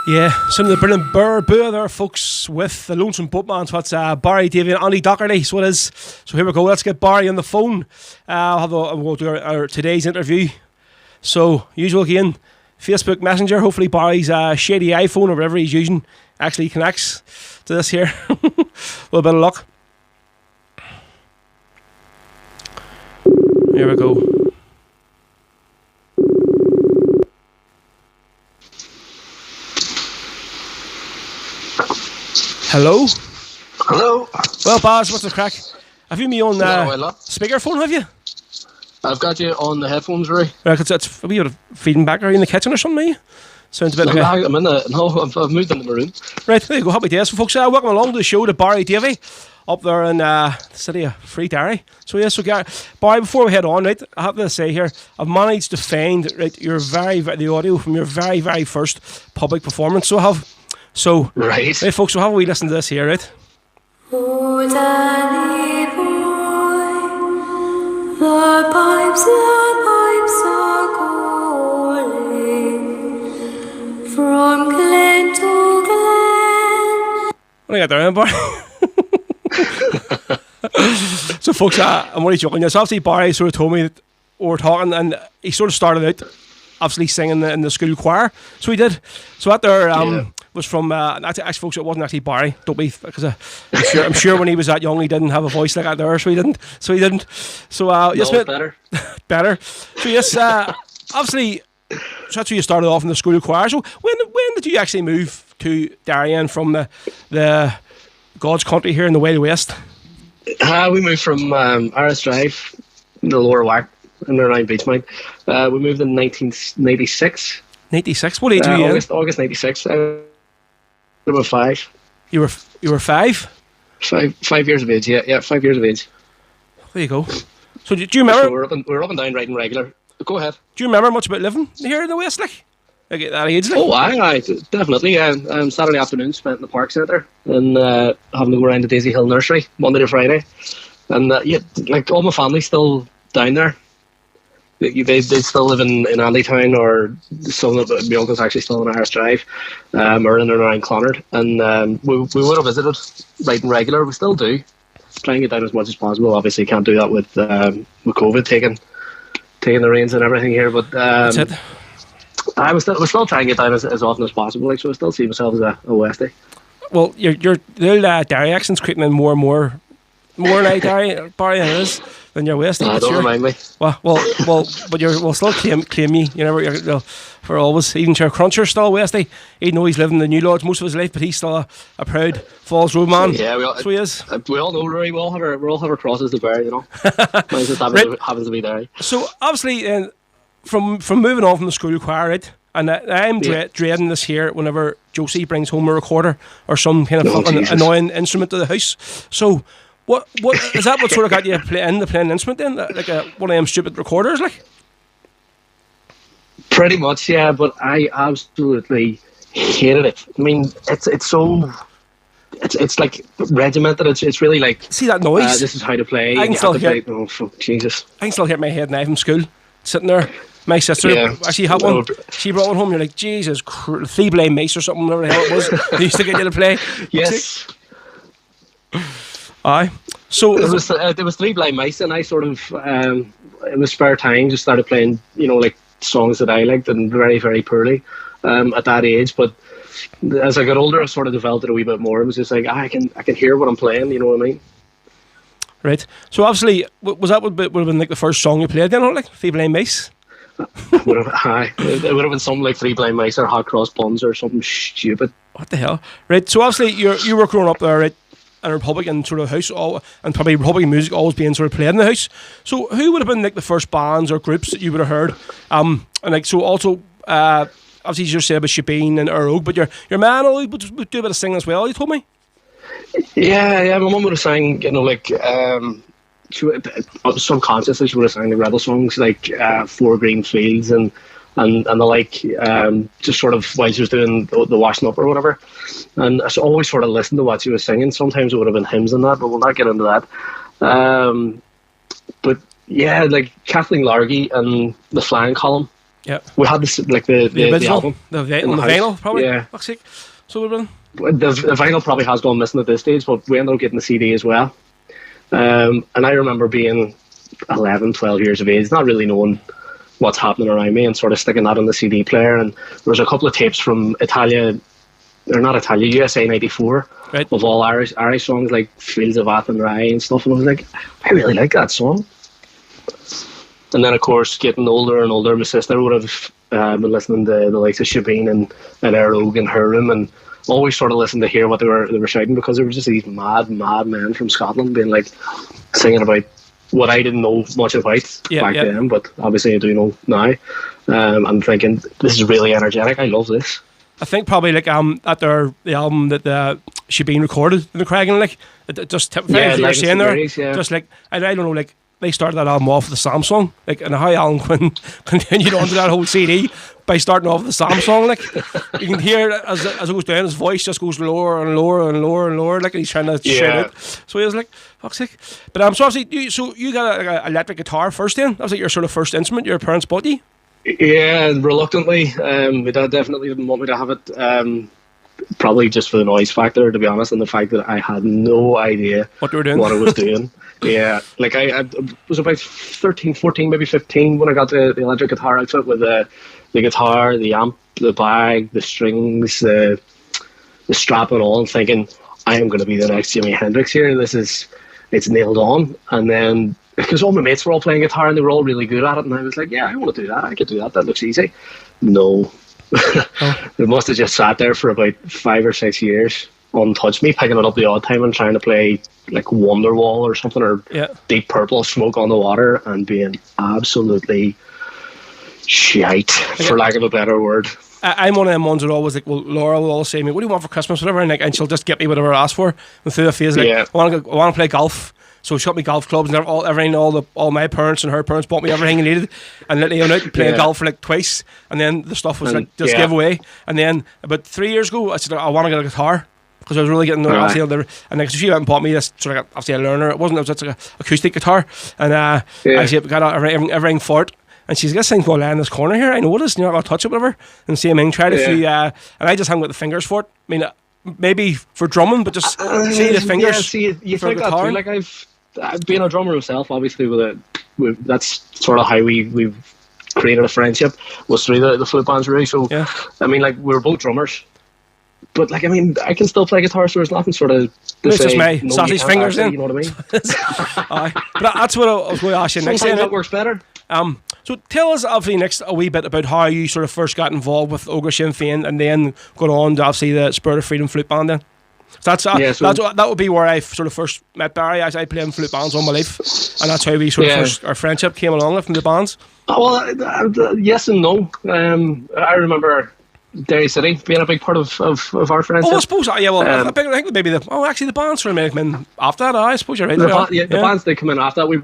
Yeah, some of the brilliant Boo there, folks, with the Lonesome Boatman. So that's Barry Davey and Andy Docherty. So it is. So here we go. Let's get Barry on the phone. We'll do our today's interview. So, usual again, Facebook Messenger. Hopefully Barry's shady iPhone or whatever he's using actually connects to this here. A little bit of luck. Here we go. Hello? Hello. Well, Baz, what's the crack? Have you me on speakerphone, have you? I've got you on the headphones, Rory. Right, it's a wee bit of feeding back. Are you in the kitchen or something, eh? Sounds a bit like I'm in the... No, I've moved into my room. Right, there you go. Happy days. So, folks, welcome along to the show to Barry Davey up there in the city of Free Derry. So, yes, Barry, before we head on, right, I have to say here, I've managed to find the audio from your very, very first public performance. So I have... So, right, folks, so have a wee listen to this here, right? Oh, Danny boy, the pipes are calling from glen to glen. What do you got there, Barry? So, folks, I'm only joking. Yes, obviously, Barry sort of told me that we were talking, and he sort of started out obviously singing in the school choir. So he did. So that there was from actually, folks, it wasn't actually Barry. Don't be, because I'm sure when he was that young he didn't have a voice like that there. So he didn't. So yes, no, better. Better. So yes, obviously, so that's where you started off in the school choir. So when did you actually move to Darien from the God's country here in the Wild West? We moved from Iris Drive, the Lower Whack, in the Rhine Beach mine. We moved in 1996. 96? What age were you August 96. I was about 5. You were 5? 5 years of age, yeah, 5 years of age. There you go. So do you remember? So we were up and down riding regular. Go ahead. Do you remember much about living here in the West, like at that age? Like? Oh, aye, definitely. Saturday afternoon spent in the park centre and having to go around to Daisy Hill Nursery Monday to Friday. And like all my family's still down there. They still live in Andytown, or some of my uncles actually still in Iris Drive, or in and around Clonard. And we would have visited riding regular. We still do. Try and get down as much as possible. Obviously, can't do that with COVID taking the reins and everything here. But that's it. we're still trying to get down as often as possible. Like, so I still see myself as a Westie. Well, your little Derry accent's creeping in more and more like Derry Barry than it is than your Westie. Don't remind me. Well, but we'll still claim you. You know, for always. Even your Cruncher's still Westie, even though he's living in the New Lodge most of his life, but he's still a proud Falls Road man. Yeah, so he is. We all know, Rory. We all have our crosses to bear, you know. Mine just happens to be Derry. So obviously, from moving on from the school choir, right? And I'm dreading this here whenever Josie brings home a recorder or some kind of fucking annoying instrument to the house. So, what is that? What sort of got you playing an instrument then? Like one of them stupid recorders, like? Pretty much, yeah. But I absolutely hated it. I mean, it's so. It's like regimented. It's really like, see that noise. This is how to play. I can still hear. Oh, fuck, Jesus! I can still hear my head now from school, sitting there. My sister actually had one. She brought one home. You're like, Jesus, Thieblay Mace or something, whatever the hell it was. They used to get you to play. Yes. Aye. So there was Thieblay Mice, and I sort of in the spare time just started playing, like songs that I liked, and very, very poorly at that age. But as I got older, I sort of developed it a wee bit more. It was just like, I can hear what I'm playing. You know what I mean? Right. So obviously, would have been like the first song you played then, or like Thieblay Mice? It would have been something like Three Blind Mice or Hot Cross Buns or something stupid. What the hell? Right. So obviously, you were growing up there, right? In a Republican sort of house, and probably Republican music always being sort of played in the house. So who would have been like the first bands or groups that you would have heard? And like, so also, obviously you just said about Shabeen and Earl, but your man would do a bit of singing as well. You told me. Yeah. My mum would have sang, subconsciously she would have sang the rebel songs like Four Green Fields and the like, just sort of while she was doing the washing up or whatever. And I always sort of listened to what she was singing. Sometimes it would have been hymns and that, but we'll not get into that. But yeah, like Kathleen Largy and the Flying Column. Yeah. We had this like the original, album the in the vinyl, house. probably. Yeah. Fuck's sake. So we've been. The vinyl probably has gone missing at this stage, but we ended up getting the CD as well. And I remember being 11, 12 years of age, not really knowing what's happening around me, and sort of sticking that on the CD player. And there was a couple of tapes from USA 94, right, of all Irish songs like Fields of Athenry and stuff. And I was like, I really like that song. And then, of course, getting older and older, my sister would have been listening to the likes of Shabeen and Airog in her room, and always sort of listened to hear what they were shouting, because there were just these mad men from Scotland being like singing about what I didn't know much about back then, but obviously I do know now. I'm thinking, this is really energetic. I love this. I think probably like at the album that Shabeen recorded in the Cragen, like it just very you're saying there, just like I don't know, like they started that album off with the Sam song, like, and how Alan Quinn continued on to that whole CD by starting off with the Sam song, like you can hear as it goes down, his voice just goes lower and lower and lower and lower, like, and he's trying to shout it. So he was like, fuck's sake. But so obviously you got an electric guitar first then? That was like your sort of first instrument your parents bought you? Yeah, reluctantly. My dad definitely didn't want me to have it. Probably just for the noise factor, to be honest, and the fact that I had no idea what they were doing, what I was doing. Yeah, like I was about 13, 14, maybe 15 when I got the electric guitar outfit with the guitar, the amp, the bag, the strings, the strap and all, and thinking, I am going to be the next Jimi Hendrix here. It's nailed on. And then, because all my mates were all playing guitar and they were all really good at it, and I was like, yeah, I want to do that. I could do that. That looks easy. No. It must have just sat there for about 5 or 6 years, untouched, me picking it up the odd time and trying to play like Wonderwall or something, or Deep Purple, Smoke on the Water, and being absolutely shite, for lack of a better word. I'm one of them ones that always like, well, Laura will always say to me, what do you want for Christmas, whatever, and she'll just get me whatever I ask for, and through the phase like, I want to play golf. So she got me golf clubs and everything. All my parents and her parents bought me everything I needed, and let me out playing golf for like twice. And then the stuff was like just giveaway. And then about 3 years ago, I said I want to get a guitar, because I was really getting obviously and then she went and bought me this sort of obviously a learner. It was just like an acoustic guitar, and I got everything for it. And she's got this thing going on in this corner here. I noticed, you're not going to touch it with her. And see him tried a few, and I just hung with the fingers for it. I mean, maybe for drumming, but just see the fingers. Yeah, see, you think that too. Like I've been a drummer myself, obviously. That's sort of how we've created a friendship, was through the flute bands, really. So I mean, like, we were both drummers, but like, I mean, I can still play guitar, so there's nothing sort of. It's just my sausage fingers, then. You know what I mean? But that's what I was going to ask you next. Sometimes that works better. So tell us obviously next a wee bit about how you sort of first got involved with Ogre Sinn Féin, and then got on to obviously the Spirit of Freedom flute band. Then that would be where I sort of first met Barry. I played in flute bands all my life, and that's how we sort of our friendship came along from the bands. Well, yes and no. I remember Derry City being a big part of our friendship. Oh, I suppose, I think maybe the bands sort of came in after that. I suppose you're right. The bands did come in after that. We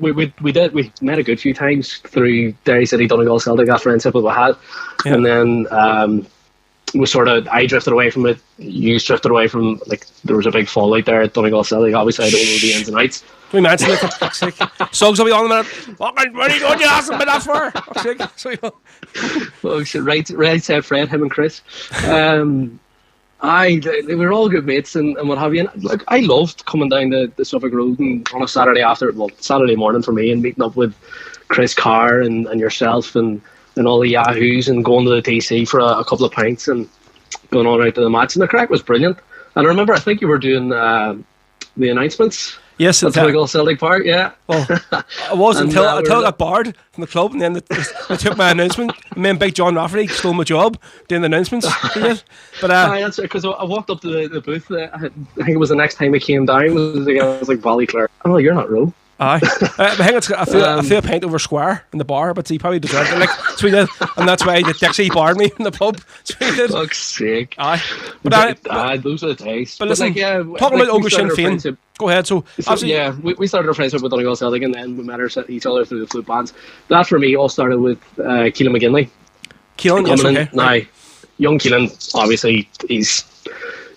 met a good few times through Derry City, Donegal Celtic, that friendship that we had, and then I drifted away from it. You drifted away from, like, there was a big fallout there at Donegal Celtic. Obviously, I don't know the ins and outs. We mentioned it, for fuck's sake. Suggs will be on in a minute. What are you going to ask him about that for? Fuck's sake. Well, right said Fred, him and Chris. They were all good mates and what have you. And, like, I loved coming down the Suffolk Road and on a Saturday morning for me, and meeting up with Chris Carr and yourself and all the Yahoos, and going to the TC for a couple of pints and going on out to the match. And the crack was brilliant. And I remember, I think you were doing the announcements. Yes, at Donegal Celtic Park, yeah. Well, I was until I got barred from the club, and then they took my announcement. Me and Big John Rafferty stole my job doing the announcements. But that's it, because I walked up to the booth. I think it was the next time he came down. I was like, Ballyclare. Oh, you're not Roe. Aye, I think I feel a pint over square in the bar, but he probably deserved it. Like, so he did, and that's why the Dixie barred me in the pub. So he did. Fuck's sake! Aye, but those are the days. But listen, talking about Ogre Sinn Féin, go ahead. So we started our friendship with Donegal Celtic, and then we met each other through the flute bands. That for me all started with Keelan McGinley. Keelan, yes, okay. Now, young Keelan, obviously, he's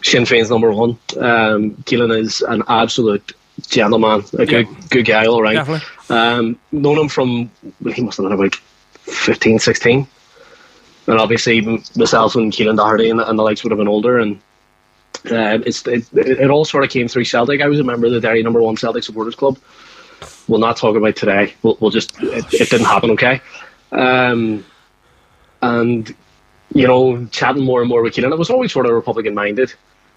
Sinn Féin's number one. Keelan is an absolute gentleman, a good guy all right. Known him from, he must have been about 15, 16. and obviously myself and Keelan Doherty and the likes would have been older, and it all sort of came through Celtic. I was a member of the Derry #1 Celtic Supporters Club. We'll not talk about today. We'll just it didn't happen, okay? And you know, chatting more and more with Keelan, I was always sort of Republican minded,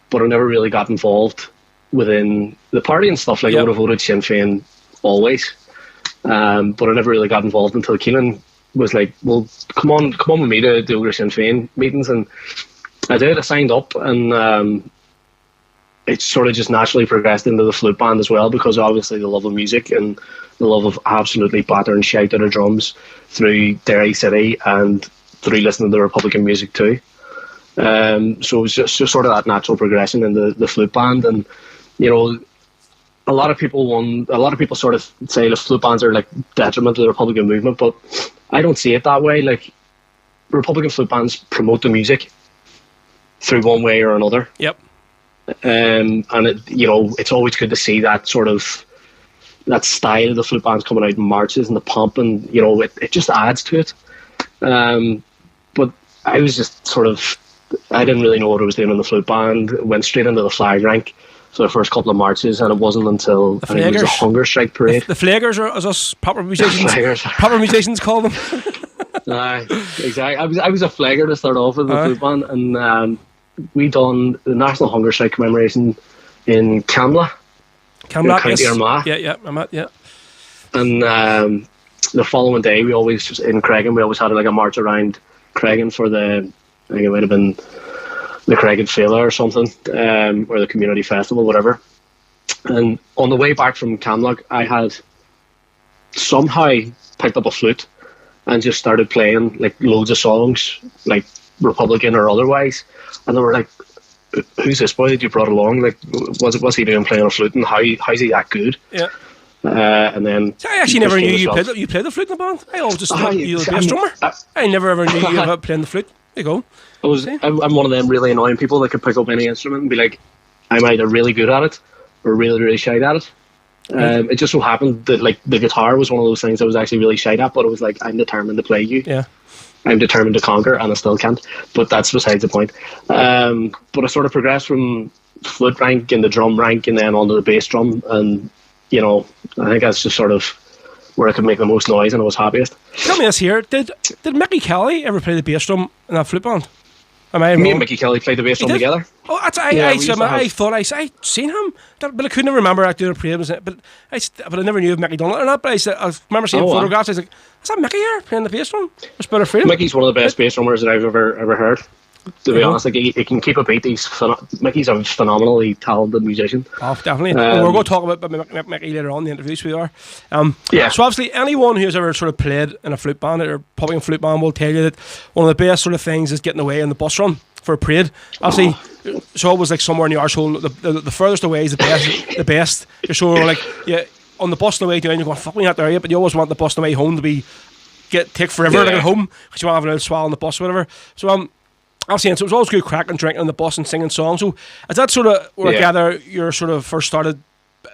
but I never really got involved within the party and stuff. Like I would have voted Sinn Féin always, but I never really got involved until Keelan was like, "Well, come on with me to do Sinn Féin meetings," and I did. I signed up, and it sort of just naturally progressed into the flute band as well, because obviously the love of music and the love of absolutely battering shite out of drums through Derry City and through listening to Republican music too. So it was just sort of that natural progression in the flute band. And you know, a lot of people sort of say the flute bands are like detriment to the Republican movement, but I don't see it that way. Like, Republican flute bands promote the music through one way or another. Yep. And it's always good to see that sort of that style of the flute bands coming out in marches and the pomp, and you know, it just adds to it. But I was just sort of, I didn't really know what I was doing in the flute band. Went straight into the flag rank for the first couple of marches, and it wasn't until I think it was the hunger strike parade. The Flaggers, or as us proper musicians call them. Exactly. I was a flagger to start off with the flute band, and we done the National Hunger Strike commemoration in Camla, County Armagh. Yeah, Armagh, yeah. And the following day, we always had like a march around Craigan for I think it might have been the Craigan Fela or something, or the community festival, whatever. And on the way back from Camlock, I had somehow picked up a flute and just started playing like loads of songs, like Republican or otherwise. And they were like, "Who's this boy that you brought along? Like, what's he doing playing a flute? And how's he that good?" Yeah. And then I actually never knew you played the flute in the band. I always just thought you were a bass drummer. I never ever knew you were playing the flute. There you go. I'm one of them really annoying people that could pick up any instrument and be like, I'm either really good at it or really, really shy at it. It just so happened that like the guitar was one of those things I was actually really shy at, but it was like, I'm determined to play you. Yeah. I'm determined to conquer, and I still can't. But that's besides the point. But I sort of progressed from flute rank into drum rank and then onto the bass drum, and you know, I think that's just sort of where I could make the most noise and I was happiest. Tell me this here, did Mickey Kelly ever play the bass drum in that flute band? Me and Mickey Kelly played the bass drum together. Oh, I thought I'd seen him, but I couldn't remember doing a parade. But I never knew if Mickey done it or not. But I remember seeing photographs. I was like, "Is that Mickey here playing the bass drum?" It's better for him. Mickey's one of the best bass drummers that I've ever heard. To be honest, like he can keep a beat. Mickey's a phenomenally talented musician. Oh, definitely. We're going to talk about Mickey later on in the interviews. We are. So obviously, anyone who's ever sort of played in a flute band or Republican flute band will tell you that one of the best sort of things is getting away in the bus run for a parade. Obviously, so it was like somewhere in the arsehole. The furthest away is the best. The best. You're sort of like, on the bus on the way down, you're going, fuck, we're not there yet, but you always want the bus on the way home to take forever to get home because you want to have an old swallow on the bus or whatever. So obviously, so it was always good cracking, drinking on the bus and singing songs. So is that sort of where I gather you sort of first started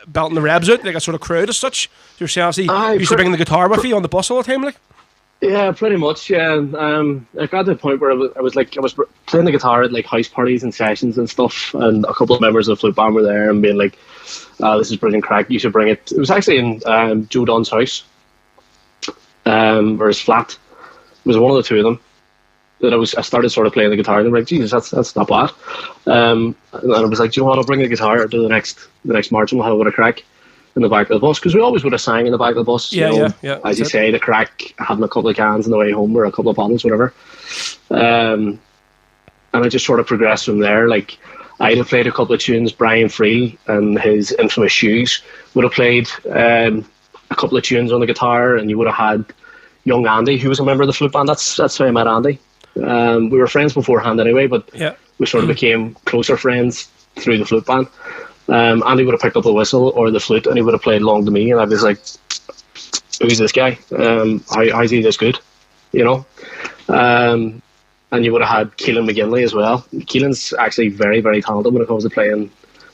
belting the rebs out, like a sort of crowd as such? You're saying obviously you used to bring the guitar with you on the bus all the time, like? Yeah, pretty much. Yeah, I got to the point where I was playing the guitar at like house parties and sessions and stuff, and a couple of members of the flute band were there and being like, "This is brilliant crack. You should bring it." It was actually in Joe Dunn's house, or his flat. It was one of the two of them. That I started sort of playing the guitar, and they were like, "Jesus, that's not bad." And I was like, "Do you know what? I'll bring the guitar to the next march, and we'll have a bit of crack in the back of the bus," because we always would have sang in the back of the bus. Yeah. As you say, the crack, having a couple of cans on the way home or a couple of bottles, whatever. And I just sort of progressed from there. Like, I'd have played a couple of tunes. Brian Freel and his Infamous Shoes would have played a couple of tunes on the guitar, and you would have had young Andy, who was a member of the flute band. That's how I met Andy. We were friends beforehand anyway, but we sort of became closer friends through the flute band. Andy would have picked up the whistle or the flute, and he would have played along to me, and I was like, "Who's this guy? How's he this good?" You know. And you would have had Keelan McGinley as well. Keelan's actually very, very talented when it comes to playing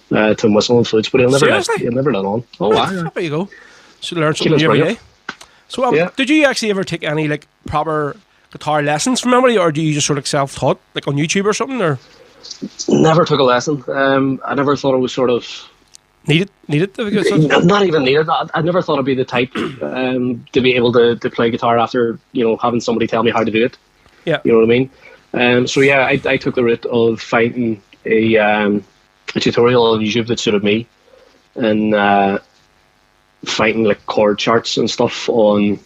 to whistle and flutes, but he'll never let on. Oh wow! There you go. Should learn something new every day. So, did you actually ever take any like proper guitar lessons from memory, or do you just sort of self-taught, like on YouTube or something, or Never took a lesson. I never thought it was sort of needed? not even needed. I never thought I'd be the type to be able to play guitar after having somebody tell me how to do it. Yeah. You know what I mean? So yeah, I took the route of finding a tutorial on YouTube that suited me, and finding like chord charts and stuff on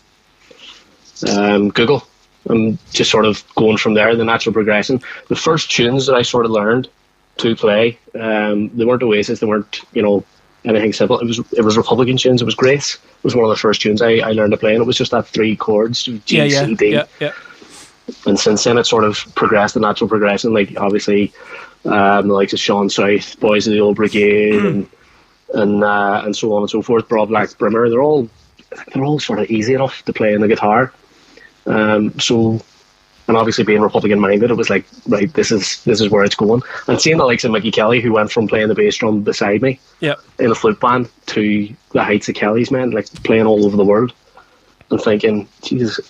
Google, and just sort of going from there, the natural progression. The first tunes that I sort of learned to play, they weren't Oasis, they weren't anything simple. It was Republican tunes. It was Grace. It was one of the first tunes I learned to play, and it was just that 3 chords, G, C, D. Yeah. And since then, it sort of progressed, the natural progression. Like obviously, the likes of Sean South, Boys of the Old Brigade, and so on and so forth. Broad Black Brimmer. They're all sort of easy enough to play on the guitar. And obviously being Republican minded, it was like, right, this is where it's going. And seeing the likes of Mickey Kelly, who went from playing the bass drum beside me in a flute band to the heights of Kelly's, man, like playing all over the world, and thinking, Jesus,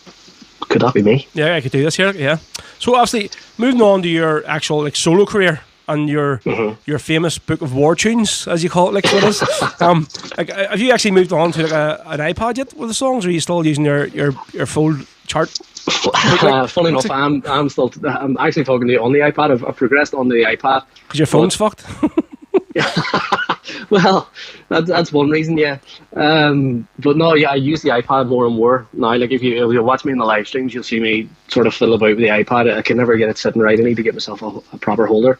could that be me? Yeah, I could do this here. Yeah. So obviously, moving on to your actual like solo career and your famous book of war tunes, as you call it, like what is? Like, have you actually moved on to like an iPad yet with the songs, or are you still using your full chart? Funny enough, I'm actually talking to you on the iPad. I've progressed on the iPad because your phone's fucked. Well, that's one reason, yeah. But no, yeah, I use the iPad more and more now. Like if you watch me in the live streams, you'll see me sort of fiddle about with the iPad. I can never get it sitting right. I need to get myself a proper holder.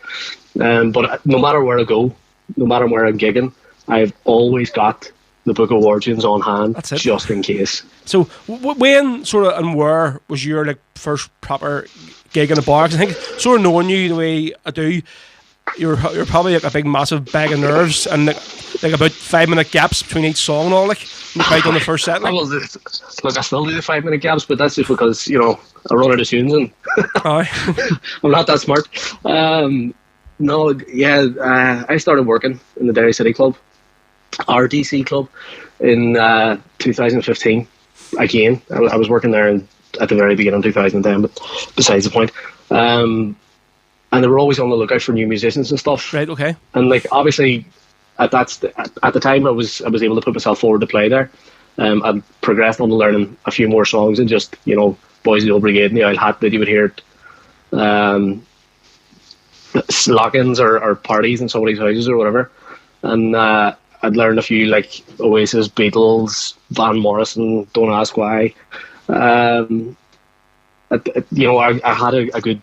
But no matter where I go, no matter where I'm gigging, I've always got the Book of War Tunes on hand, just in case. So when sort of and where was your like first proper gig in a bar? 'Cause I think sort of knowing you the way I do, you're probably like a big massive bag of nerves and like about 5-minute gaps between each song and all, like when you played on the first set. Like. Look, I still do the 5-minute gaps, but that's just because I run out of tunes and I'm not that smart. I started working in the Derry City Club, RDC Club, in 2015. Again, I was working there at the very beginning of 2010, but besides the point. And they were always on the lookout for new musicians and stuff. Right. Okay. And like obviously, at the time, I was able to put myself forward to play there. I progressed on to learning a few more songs and just Boys of the Old Brigade and the Old Hat that you would hear at lock-ins or parties in somebody's houses or whatever. And I'd learned a few like Oasis, Beatles, Van Morrison, Don't Ask Why. I had a good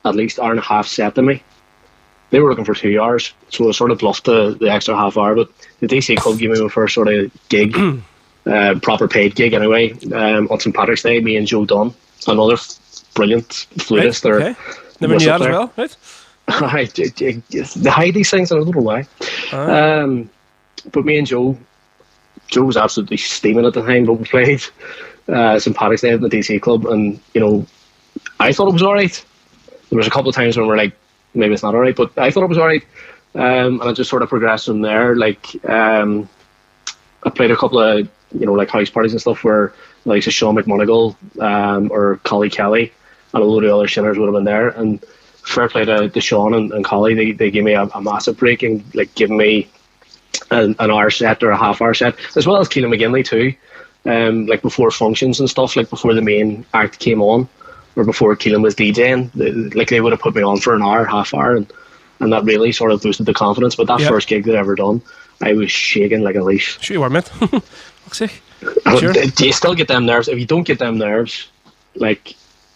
at least hour and a half set to me. They were looking for 2 hours, so I sort of bluffed the extra half hour. But the DC Club gave me my first sort of gig, proper paid gig anyway, on St Patrick's Day. Me and Joe Dunn, another brilliant flutist. Right, okay. Never knew that as well, right? They hide these things, and I don't know why. But me and Joe was absolutely steaming at the time. But we played St Patrick's Day at the DC Club, and I thought it was alright. There was a couple of times when we're like, maybe it's not alright, but I thought it was alright. And I just sort of progressed from there. Like, I played a couple of, like house parties and stuff where like Sean McMonagle or Collie Kelly and a load of other sinners would have been there. And fair play to Sean and Collie, they gave me a massive break and like giving me an hour set or a half-hour set, as well as Keelan McGinley too. Like before functions and stuff, like before the main act came on, or before Keelan was DJing, they would have put me on for an hour, half hour, and that really sort of boosted the confidence. But that first gig that I ever done, I was shaking like a leaf. Sure you were, mate. Fuck's sake. Sure. Do you still get them nerves? If you don't get them nerves, like,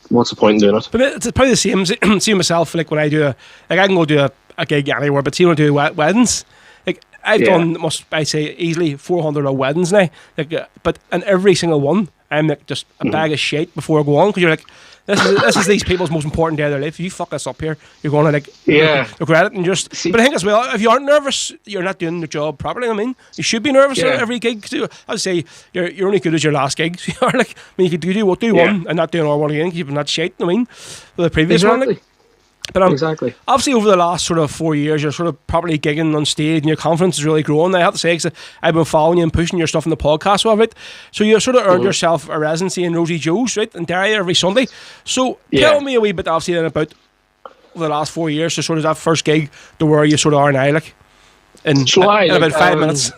what's the point in doing it? But it's probably the same. See myself, like when I do I can go do a gig anywhere, but see when I do weddings, like I've done, I say easily 400 weddings now. Like, but in every single one, I'm like just a bag of shit before I go on, because you're like, this is these people's most important day of their life. If you fuck this up here, you're going to like regret it and just. But I think as well, if you aren't nervous, you're not doing the job properly. I mean, you should be nervous at every gig. I'd say you're only good as your last gig. So you are like, I mean, you could do one and not do another one again because you've been that shit. I mean, the previous one. Like, But Exactly. obviously over the last sort of 4 years, you're sort of properly gigging on stage and your confidence is really growing. I have to say, 'cause I've been following you and pushing your stuff in the podcast, well, right? So you've sort of earned yourself a residency in Rosie Joe's, right, in Derry every Sunday. So tell me a wee bit, obviously, then about over the last 4 years, so sort of that first gig to where you sort of are now, like, in about 5 minutes.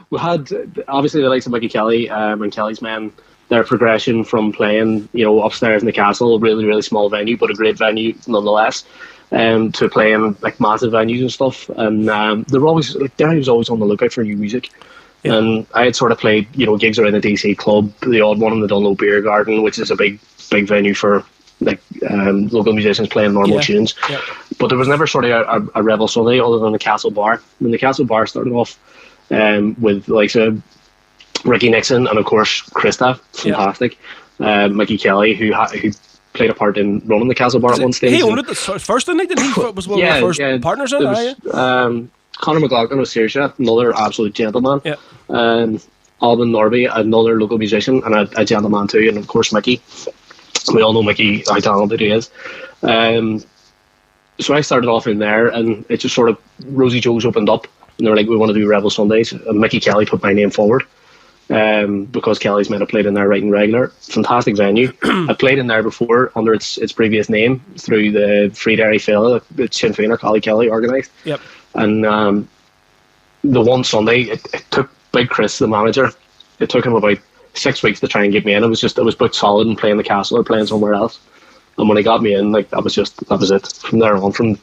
We had, obviously, the likes of Mickey Kelly and Kelly's Men, their progression from playing, upstairs in the castle, really, really small venue, but a great venue nonetheless, to playing like massive venues and stuff. And they were always, like, Derry was always on the lookout for new music. Yeah. And I had sort of played, gigs around the DC Club, the odd one in the Dunlow Beer Garden, which is a big venue for like local musicians playing normal tunes. Yeah. But there was never sort of a Rebel Sunday other than the Castle Bar. When the Castle Bar started off with like Ricky Nixon and of course Krista, fantastic. Mickey Kelly, who played a part in running the Castle Bar at one stage. He owned it first, didn't he? He was one of the first partners in it. Conor McLaughlin was Saoirse, another absolute gentleman. Yeah. Alvin Norby, another local musician and a gentleman too, and of course Mickey. We all know Mickey, how talented he is. So I started off in there, and it just sort of, Rosie Joe's opened up, and they were like, we want to do Rebel Sundays. And Mickey Kelly put my name forward, because Kelly's Men have played in there right and regular. Fantastic venue. I played in there before under its previous name through the Free Derry Fella that Sinn Féiner, Collie Kelly organised. Yep. And the one Sunday, it took Big Chris, the manager, it took him about 6 weeks to try and get me in. It was booked solid and playing the Castle or playing somewhere else. And when he got me in, like that was it. From there on,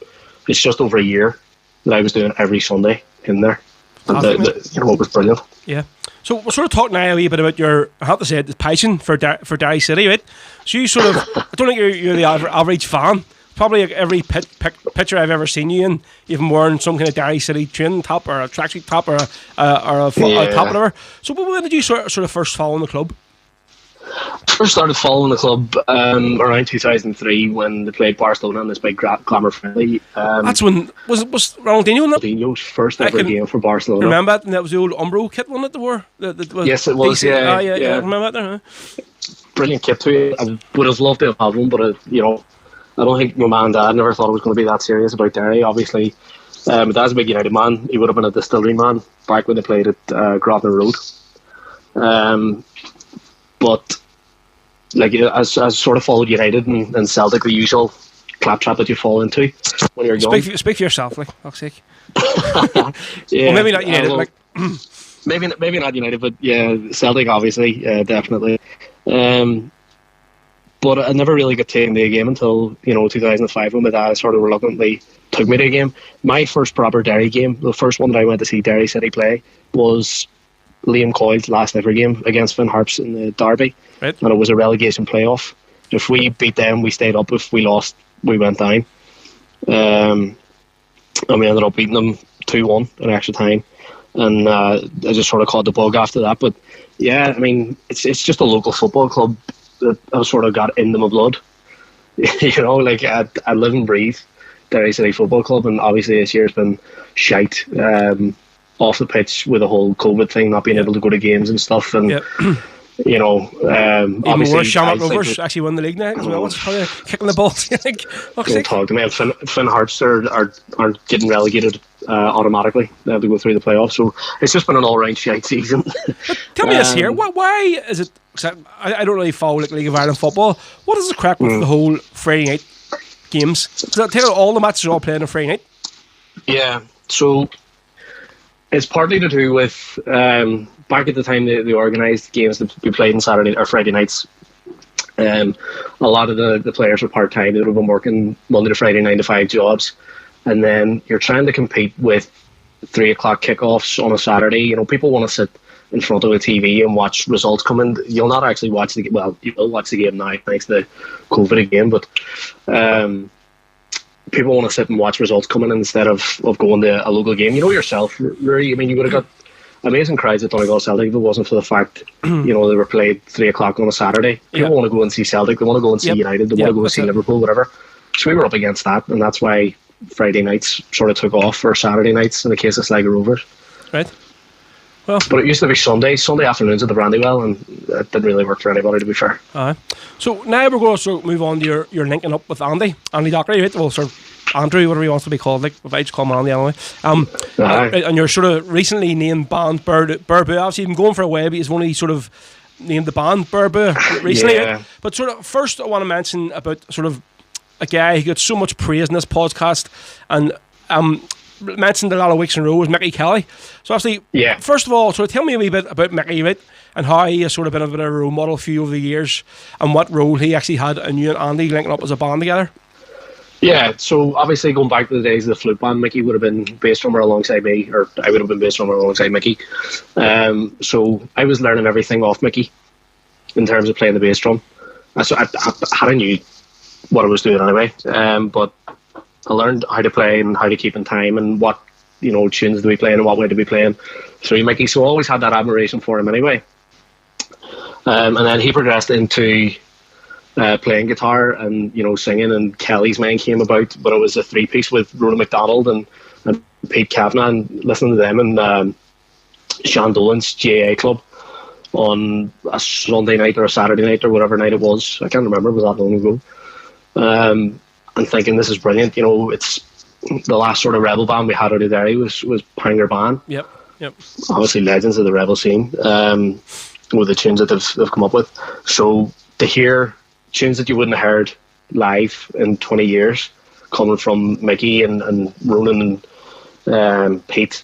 it's just over a year that I was doing every Sunday in there. And it was brilliant. Yeah. So we'll sort of talk now a wee bit about your, I have to say, the passion for Derry City, right? So you sort of, I don't think you're the average fan. Probably like every picture I've ever seen you in, you've been wearing some kind of Derry City training top or a tracksuit top or a top, whatever. So when did you sort of first follow in the club? I first started following the club around 2003 when they played Barcelona in this big glamour friendly. That's when was Ronaldinho in that? Ronaldinho's first ever game for Barcelona. Remember that? And that was the old Umbro kit one that they wore. Yes, it was. Yeah, remember that? Huh? Brilliant kit too. I would have loved to have one, but I don't think my mum and dad never thought it was going to be that serious about Derry. Obviously, my dad's a big United man. He would have been a Distillery man back when they played at Grosvenor Road. But like I sort of followed United and Celtic, the usual claptrap that you fall into when you're young. Speak for yourself, like, fuck's sake. Yeah, well, maybe not United. Maybe not United, but yeah, Celtic obviously, definitely. But I never really got taken to a game until 2005 when my dad sort of reluctantly took me to a game. My first proper Derry game, the first one that I went to see Derry City play, was Liam Coyle's last ever game against Finn Harps in the Derby. Right. And it was a relegation playoff. If we beat them, we stayed up. If we lost, we went down. And we ended up beating them 2-1 in extra time. And I just sort of caught the bug after that. But yeah, I mean, it's just a local football club that I've sort of got into my blood. Like I live and breathe Derry City Football Club, and obviously this year's been shite off the pitch with the whole COVID thing, not being able to go to games and stuff, and obviously worse, Shamrock Rovers actually won the league now as well. What's probably kicking the balls? Don't talk to me. Finn Harts aren't getting relegated automatically. They have to go through the playoffs, so it's just been an all-round shite season. But tell me this here: why is it? I don't really follow like League of Ireland football. What is the crack with the whole Friday night games? So I tell you, all the matches are all playing on Friday night. Yeah, so it's partly to do with back at the time they organised games that we played on Saturday or Friday nights. A lot of the players were part time. They would have been working Monday to Friday 9 to 5 jobs, and then you're trying to compete with 3 o'clock kickoffs on a Saturday. People want to sit in front of a TV and watch results come in. You'll not actually watch the game. Well, you will watch the game now thanks to COVID again, but people want to sit and watch results coming in instead of going to a local game. You know yourself, Ruairí. I mean, you would have got amazing crowds at Donegal Celtic if it wasn't for the fact they were played 3 o'clock on a Saturday. People want to go and see Celtic. They want to go and see United. They want to go and see Liverpool, whatever. So we were up against that, and that's why Friday nights sort of took off for Saturday nights in the case of Sligo Rovers. Right. But it used to be Sunday afternoons at the Brandywell, and it didn't really work for anybody, to be fair. So now we're going to sort of move on to your linking up with Andy Dockery, right? Well, sort of Andrew, whatever he wants to be called, like if I just call him Andy anyway. And you're sort of recently named band Burbu. Obviously, you've been going for a while, but he's only sort of named the band Burbu recently. Yeah. Right? But sort of first, I want to mention about sort of a guy who got so much praise in this podcast, and mentioned a lot of weeks in a row was Mickey Kelly. So obviously, first of all, sort of tell me a wee bit about Mickey, right, and how he has sort of been a bit of a role model for you over the years, and what role he actually had in you and Andy linking up as a band together. Yeah, so obviously going back to the days of the flute band, Mickey would have been bass drummer alongside me, or I would have been bass drummer alongside Mickey. So I was learning everything off Mickey in terms of playing the bass drum. So I knew what I was doing anyway, but I learned how to play and how to keep in time and what, tunes to be playing and what way to be playing through Mickey. So I always had that admiration for him anyway. And then he progressed into playing guitar and singing, and Kelly's Man came about, but it was a 3-piece with Ronan McDonald and Pete Kavanagh, and listening to them and Sean Dolan's GAA club on a Sunday night or a Saturday night or whatever night it was. I can't remember, it was that long ago. And thinking, this is brilliant. It's the last sort of rebel band we had out of there was Panger Band. Yep. Obviously legends of the rebel scene, with the tunes that they've come up with. So to hear tunes that you wouldn't have heard live in 20 years coming from Mickey and Ronan and Pete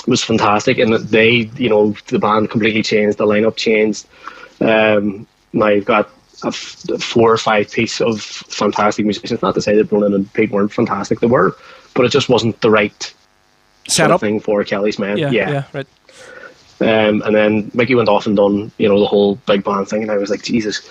was fantastic. And they, the band completely changed, the lineup changed. Now you've got a 4 or 5 piece of fantastic musicians. Not to say that Ronan and Pete weren't fantastic, they were, but it just wasn't the right setup thing for Kelly's Men. Yeah, right. And then Mickey went off and done, the whole big band thing, and I was like, Jesus,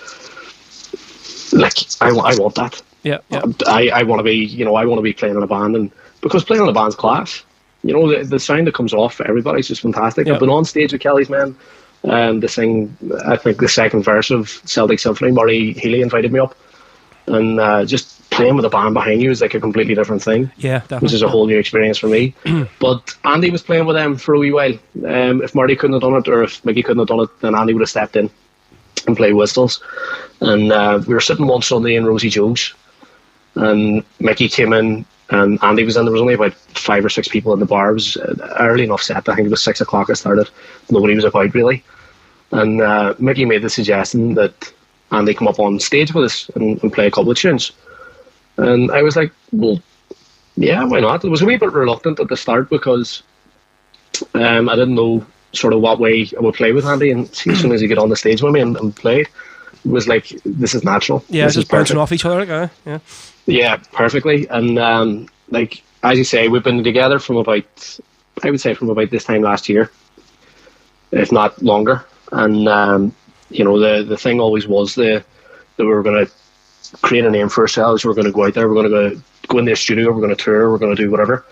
like I want that. Yeah. I want to be, I want to be playing in a band, and because playing in a band's class, the sound that comes off everybody's just fantastic. I've been on stage with Kelly's Men to sing, I think, the second verse of Celtic Symphony. Murray Healy invited me up, and just playing with a band behind you is like a completely different thing. Yeah, definitely. Which is a whole new experience for me. But Andy was playing with them for a wee while. If Murray couldn't have done it, or if Mickey couldn't have done it, then Andy would have stepped in and played whistles. And we were sitting one Sunday in Rosie Joe's, and Mickey came in and Andy was in. There was only about 5 or 6 people in the bar. It was an early enough set. I think it was 6 o'clock it started. Nobody was about really. And Mickey made the suggestion that Andy come up on stage with us and play a couple of tunes. And I was like, well, yeah, why not? I was a wee bit reluctant at the start because I didn't know sort of what way I would play with Andy. And as soon as he got on the stage with me and played, it was like, this is natural. Yeah, this just bouncing off each other. Like, yeah. Yeah, perfectly. And like, as you say, we've been together from about this time last year, if not longer. And the thing always was that we were going to create a name for ourselves. We're going to go out there, we're going to go in the studio, we're going to tour, we're going to do whatever.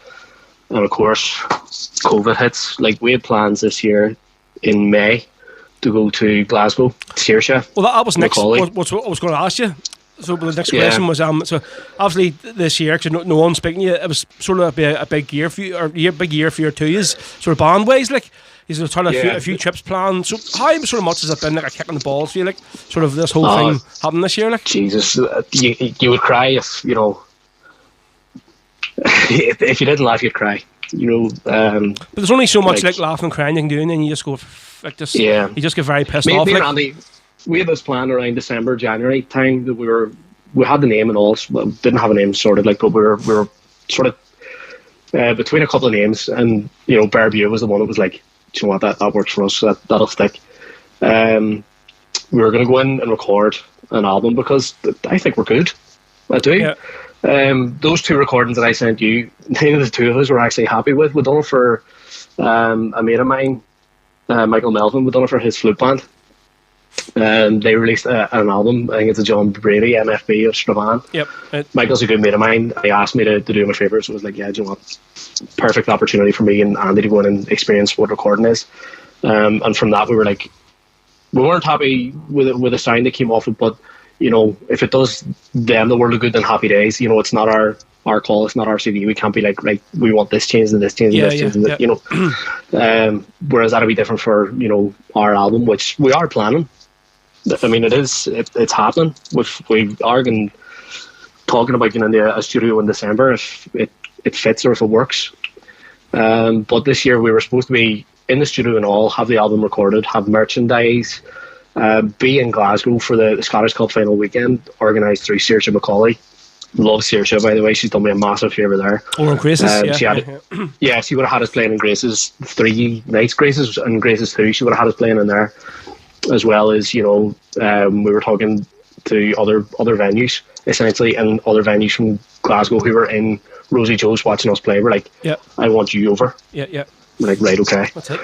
And of course, COVID hits. Like, we had plans this year in May to go to Glasgow, Saoirse. Well, that was next. What I was going to ask you. So the next question was, so obviously this year, because no one's speaking to you, it was sort of a big year for you, or big year for your two years, sort of band ways, like. He's trying a few trips planned. So how sort of much has it been like a kick in the balls for you, like sort of this whole thing happening this year, like? Jesus, you would cry if if you didn't laugh, you'd cry. But there's only so much like laughing and crying you can do, and then you just go you just get very pissed off. Me and Andy, we had this plan around December, January time that we had the name and all, didn't have a name sorted, like, but we were sort of between a couple of names, and Barbeau was the one that was like, do you know what, that works for us, so that'll stick. We were going to go in and record an album because I think we're good. I do. Yeah. Those 2 recordings that I sent you, neither of the 2 of us were actually happy with. We'd done it for a mate of mine, Michael Melvin. We'd done it for his flute band. They released an album. I think it's a John Brady, MFB of Strabane. Yep. Michael's a good mate of mine. He asked me to do him a favour, so I was like, yeah, do you know what? Perfect opportunity for me and Andy to go in and experience what recording is. And from that, we were like, we weren't happy with the sound that came off it, but you know, if it does them the world of good, then happy days. You know, it's not our call, it's not our CD. We can't be like, right, we want this change and this change and this change, and you know. Whereas that'll be different for, you know, our album, which we are planning. I mean, it's happening. We are talking about getting into a studio in December if it fits or if it works. But this year we were supposed to be in the studio and all, have the album recorded, have merchandise, be in Glasgow for the Scottish Cup final weekend, organised through Saoirse Macaulay. Love Saoirse, by the way. She's done me a massive favour there. Or in Graces, she would have had us playing in Graces 3 nights, Graces and Graces 2. She would have had us playing in there, as well as, you know, we were talking to other venues, essentially, and other venues from Glasgow who were in Rosie Joe's watching us play. We're like, I want you over. Yeah. We're like, right, okay. That's it.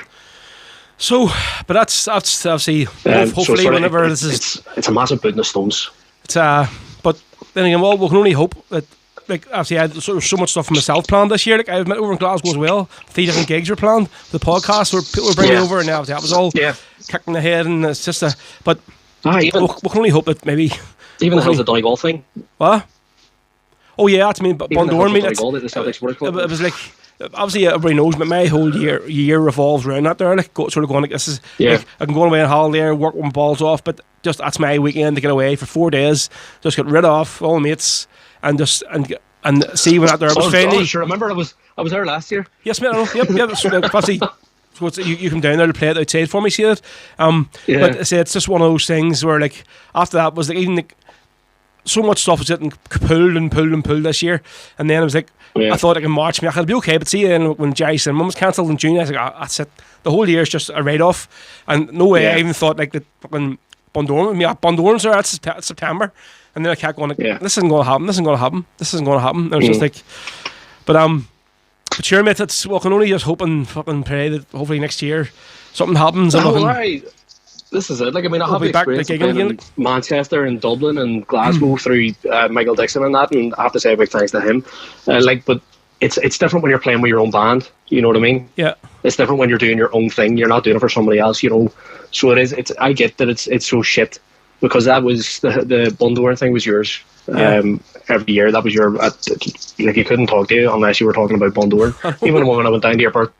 So, but that's obviously, hopefully, so whenever this is... It's a massive boot in the stones. It's but then again, well, we can only hope that, like, obviously I had so much stuff for myself planned this year. Like, I've met over in Glasgow as well. 3 different gigs were planned. The podcast we're bringing over, and now that was all kicking ahead, and it's just but we can only hope that maybe... Even the Hills of Donegal thing. What? Oh yeah, that's mean, but Bundoran, it was like, obviously everybody knows, but my whole year revolves around that there, like, sort of going like, this is, like, I can go away on holiday, work my balls off, but just, that's my weekend to get away for 4 days, just get rid of all mates, and just, and see when that there was finally... Sure, remember I was there last year? Yes, mate, I know, yep, so obviously... So you come down there to play it outside for me, see it? But I say it's just one of those things where, like, after that was like, even like, so much stuff was getting pulled this year, and then I was like, I thought like in March, I could be okay, but see, then when Jerry Cinnamon was cancelled in June, I was like, that's it. The whole year is just a write-off, and no way I even thought like that fucking Bundoran's there, that's September, and then I kept going like, this isn't going to happen. And it was just like, but sure, mate, we can only just hope and fucking pray that hopefully next year something happens. This is it. Like, I mean, I have experience playing in Manchester and Dublin and Glasgow through Michael Dixon and that, and I have to say a big thanks to him. But it's different when you're playing with your own band. You know what I mean? Yeah. It's different when you're doing your own thing. You're not doing it for somebody else. You know. So it is. I get that it's so shit, because that was the Bundoran thing was yours. Every year that was your like, you couldn't talk to you unless you were talking about Bundoran. Even when I went down to your birthday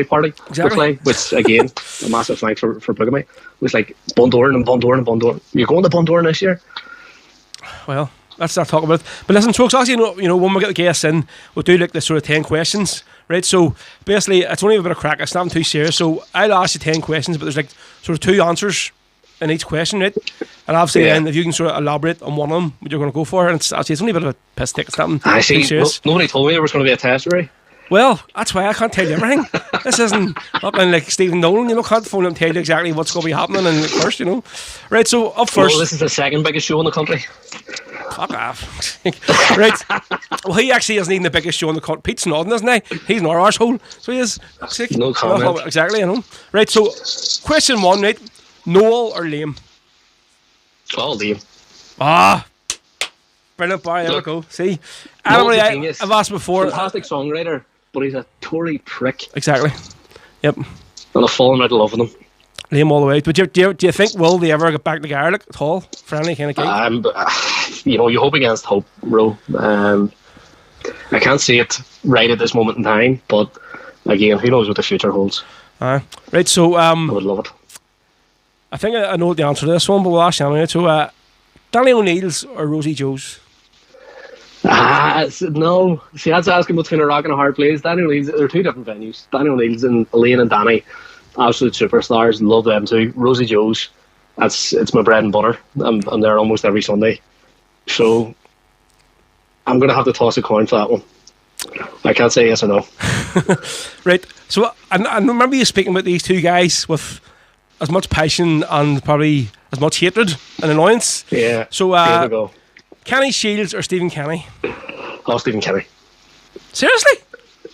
party to play, which again, a massive thanks for booking me. It was like Bundoran. You're going to Bundoran this year? Well, let's not talk about it. But listen, folks, actually, you know, when we get the guests in, we'll do like this sort of 10 questions, right? So basically, it's only a bit of crack. It's not too serious. So I'll ask you 10 questions, but there's like sort of 2 answers in each question, right? And obviously, then if you can sort of elaborate on one of them, what you're going to go for, and it's only a bit of a piss take. It's nothing too serious. Nobody told me there was going to be a test, right? Well, that's why I can't tell you everything. This isn't happening like Stephen Nolan, you know, can't phone and tell you exactly what's going to be happening and first, you know. Right, so up first. Well, this is the second biggest show in the country. Fuck off. Right. Well, he actually isn't even the biggest show in the country. Pete's nodding, isn't he? He's an arsehole. So he is. No comment. Exactly, you know. Right, so question 1, right? Noel or Liam? Oh, Liam. Brilliant, boy. There we go. See? I've asked before. Fantastic songwriter, but he's a Tory prick. Exactly. Yep. And I've fallen out of love with him. Liam all the way. But do you think will they ever get back together like, at all for any kind of gig? You know, you hope against hope, bro. I can't see it right at this moment in time, but again, who knows what the future holds. Right, so I would love it. I think I know the answer to this one, but we'll ask you anyway. So Danny O'Neill's or Rosie Joe's? No. See, that's asking between a rock and a hard place. Danny O'Neill's, they're 2 different venues. Danny O'Neill's and Elaine and Danny, absolute superstars. Love them too. Rosie Joe's, it's my bread and butter. I'm there almost every Sunday. So I'm going to have to toss a coin for that one. I can't say yes or no. Right. So I remember you speaking about these 2 guys with as much passion and probably as much hatred and annoyance. Yeah. So Kenny Shields or Stephen Kenny? Oh, Stephen Kenny. Seriously?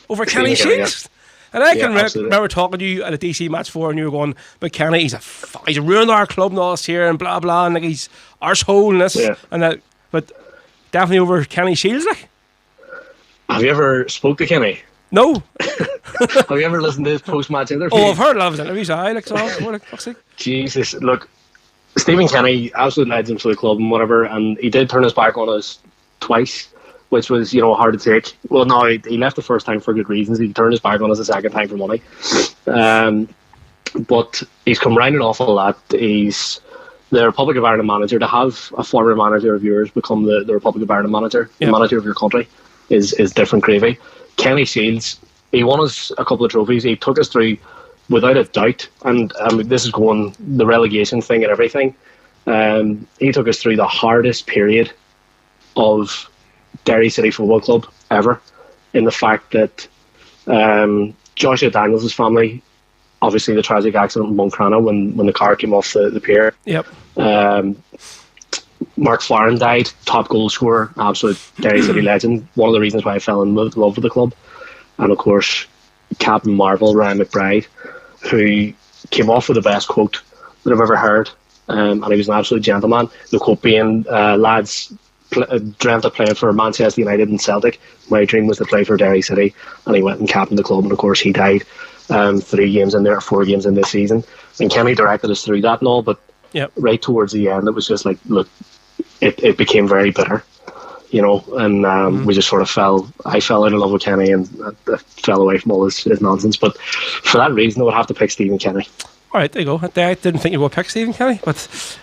Over Kenny Shields? And I can absolutely. remember talking to you at a DC match 4 and you were going, but Kenny, he's ruined our club and all this here and blah blah, and like he's arsehole and this and that, but definitely over Kenny Shields, like. Have you ever spoke to Kenny? No. Have you ever listened to his post-match interview? Oh, I've heard a lot of his interviews. Like, so what the fuck's sake? Jesus, look, Stephen Kenny, absolute legend for the club and whatever, and he did turn his back on us twice, which was, hard to take. Well, no, he left the first time for good reasons. He turned his back on us the second time for money. But he's come round an awful lot. He's the Republic of Ireland manager. To have a former manager of yours become the Republic of Ireland manager, the manager of your country, is different gravy. Kenny Shields, he won us a couple of trophies. He took us through, without a doubt, and this is going the relegation thing and everything. He took us through the hardest period of Derry City Football Club ever, in the fact that Joshua Daniels' family, obviously the tragic accident in Buncrana when the car came off the pier. Yep. Mark Farren died, top goal scorer, absolute Derry City legend. One of the reasons why I fell in love with the club. And of course, Captain Marvel, Ryan McBride, who came off with the best quote that I've ever heard. And he was an absolute gentleman. The quote being, lads, dreamt of playing for Manchester United and Celtic. My dream was to play for Derry City. And he went and captained the club. And of course, he died 3 games in there, 4 games in this season. And Kenny directed us through that and all, but right towards the end, it was just like, look, it became very bitter, and we just sort of I fell out of love with Kenny and fell away from all his nonsense. But for that reason, I would have to pick Stephen Kenny. All right, there you go. I didn't think you were going to pick Stephen Kenny, but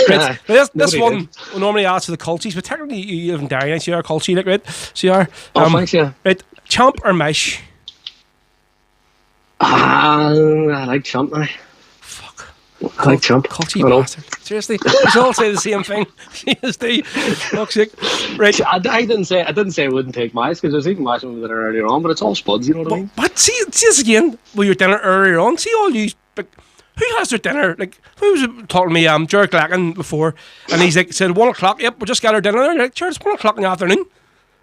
right, this one we normally ask for the culties, but technically you live in Derry, so you're a culty, like, right? So you are. Thanks, yeah. Right, Champ or Mish? I like Champ now. Fuck. I like Champ. Culty bastard. Seriously, we all say the same thing. Seriously, fuck's sake. Right. I didn't say I wouldn't take mice, because I was eating mice with it earlier on, but it's all spuds, you know what I mean? But see this again with your dinner earlier on. See all you. Who has their dinner? Like, who was talking to me? Jared Glacken before, and he's like, said 1 o'clock. Yep, we just got our dinner. They're like, Jared, it's 1 o'clock in the afternoon,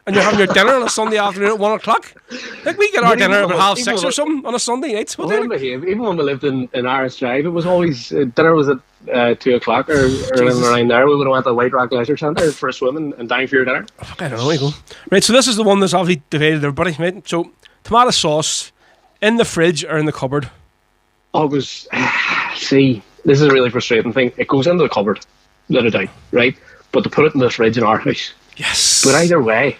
and you're having your dinner on a Sunday afternoon at 1 o'clock. Like, we get our dinner about 6:30 or something on a Sunday night. Even when we lived in Irish Drive, it was always dinner was at 2 o'clock or around there. We would have went to the White Rock Leisure Centre for a swim and dine for your dinner. I don't know. You go right. So this is the one that's obviously divided everybody. Right. So tomato sauce in the fridge or in the cupboard. See, this is a really frustrating thing. It goes into the cupboard, without a doubt, right? But to put it in the fridge in our house. Yes. But either way,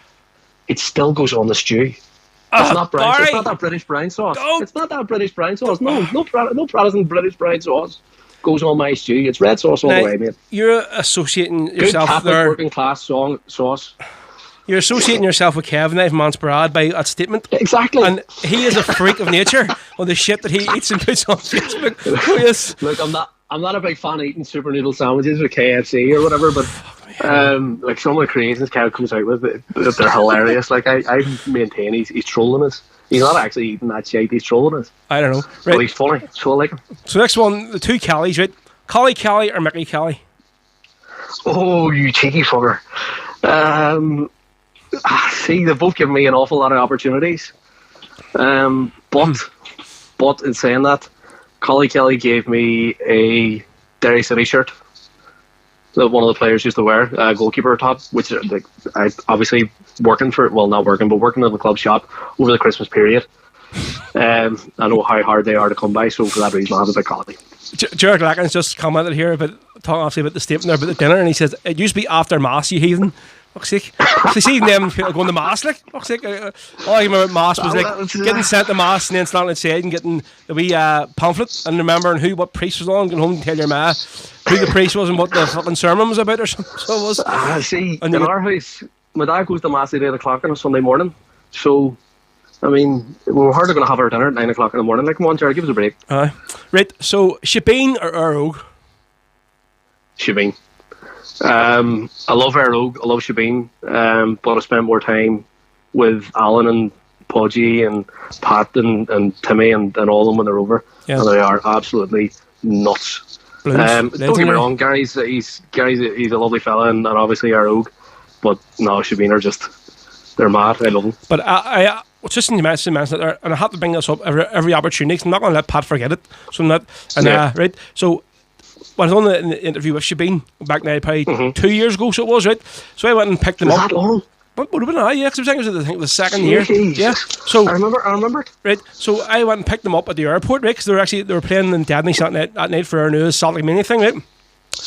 it still goes on the stew. It's not brown. It's not that British brown sauce. It's not that British brown sauce. No Protestant British brown sauce goes on my stew. It's red sauce all the way, mate. You're associating yourself Good Catholic working class sauce. You're associating yourself with Kevin from Montserrat by that statement. Exactly. And he is a freak of nature on the shit that he eats and puts on Facebook. Oh, yes. Look, I'm not a big fan of eating super noodle sandwiches with KFC or whatever, but like some of the creations Kev comes out with, they're hilarious. Like I maintain he's trolling us. He's not actually eating that shit, he's trolling us. I don't know. Right. Well, he's funny, so I like him. So next one, the 2 Kellys, right? Collie Kelly or Mickey Kelly? Oh, you cheeky fucker. See, they've both given me an awful lot of opportunities. But in saying that, Collie Kelly gave me a Derry City shirt that one of the players used to wear, goalkeeper top, which I obviously working in the club shop over the Christmas period. I know how hard they are to come by, so for that reason I have a big Collie. Jared Lacken's just commented here talking obviously about the statement there about the dinner, and he says it used to be after mass, you heathen. Fuck's sake. So see them going to mass, like, fuck's sake. All I remember about mass was like getting sent to mass and then standing outside and getting the wee pamphlet and remembering what priest was on, going home and tell your ma who the priest was and what the fucking sermon was about or something. So it was. See, in our house, my dad goes to mass at 8 o'clock on a Sunday morning. So, I mean, we were hardly going to have our dinner at 9 o'clock in the morning. Like, come on, Jared, give us a break. Right, so Shebeen or Earl? Shebeen. I love Earl, I love Shebeen, but I spent more time with Alan and Podgy and Pat and Timmy and all of them when they're over, and they are absolutely nuts. Don't get me wrong, Gary's a lovely fella and obviously Earl, but no, Shebeen are just, they're mad. I love them. But I just in mention that there, and I have to bring this up every opportunity because I'm not going to let Pat forget it. So I'm not, right. So when I was on the interview with Shebeen back now, probably 2 years ago, so it was, right. So I went and picked them up. Was that long? But would have been because I think it was the second year. Yeah. So I remember it. Right. So I went and picked them up at the airport, right? Because they were playing in Debney at night for our new Celtic Mania thing, right?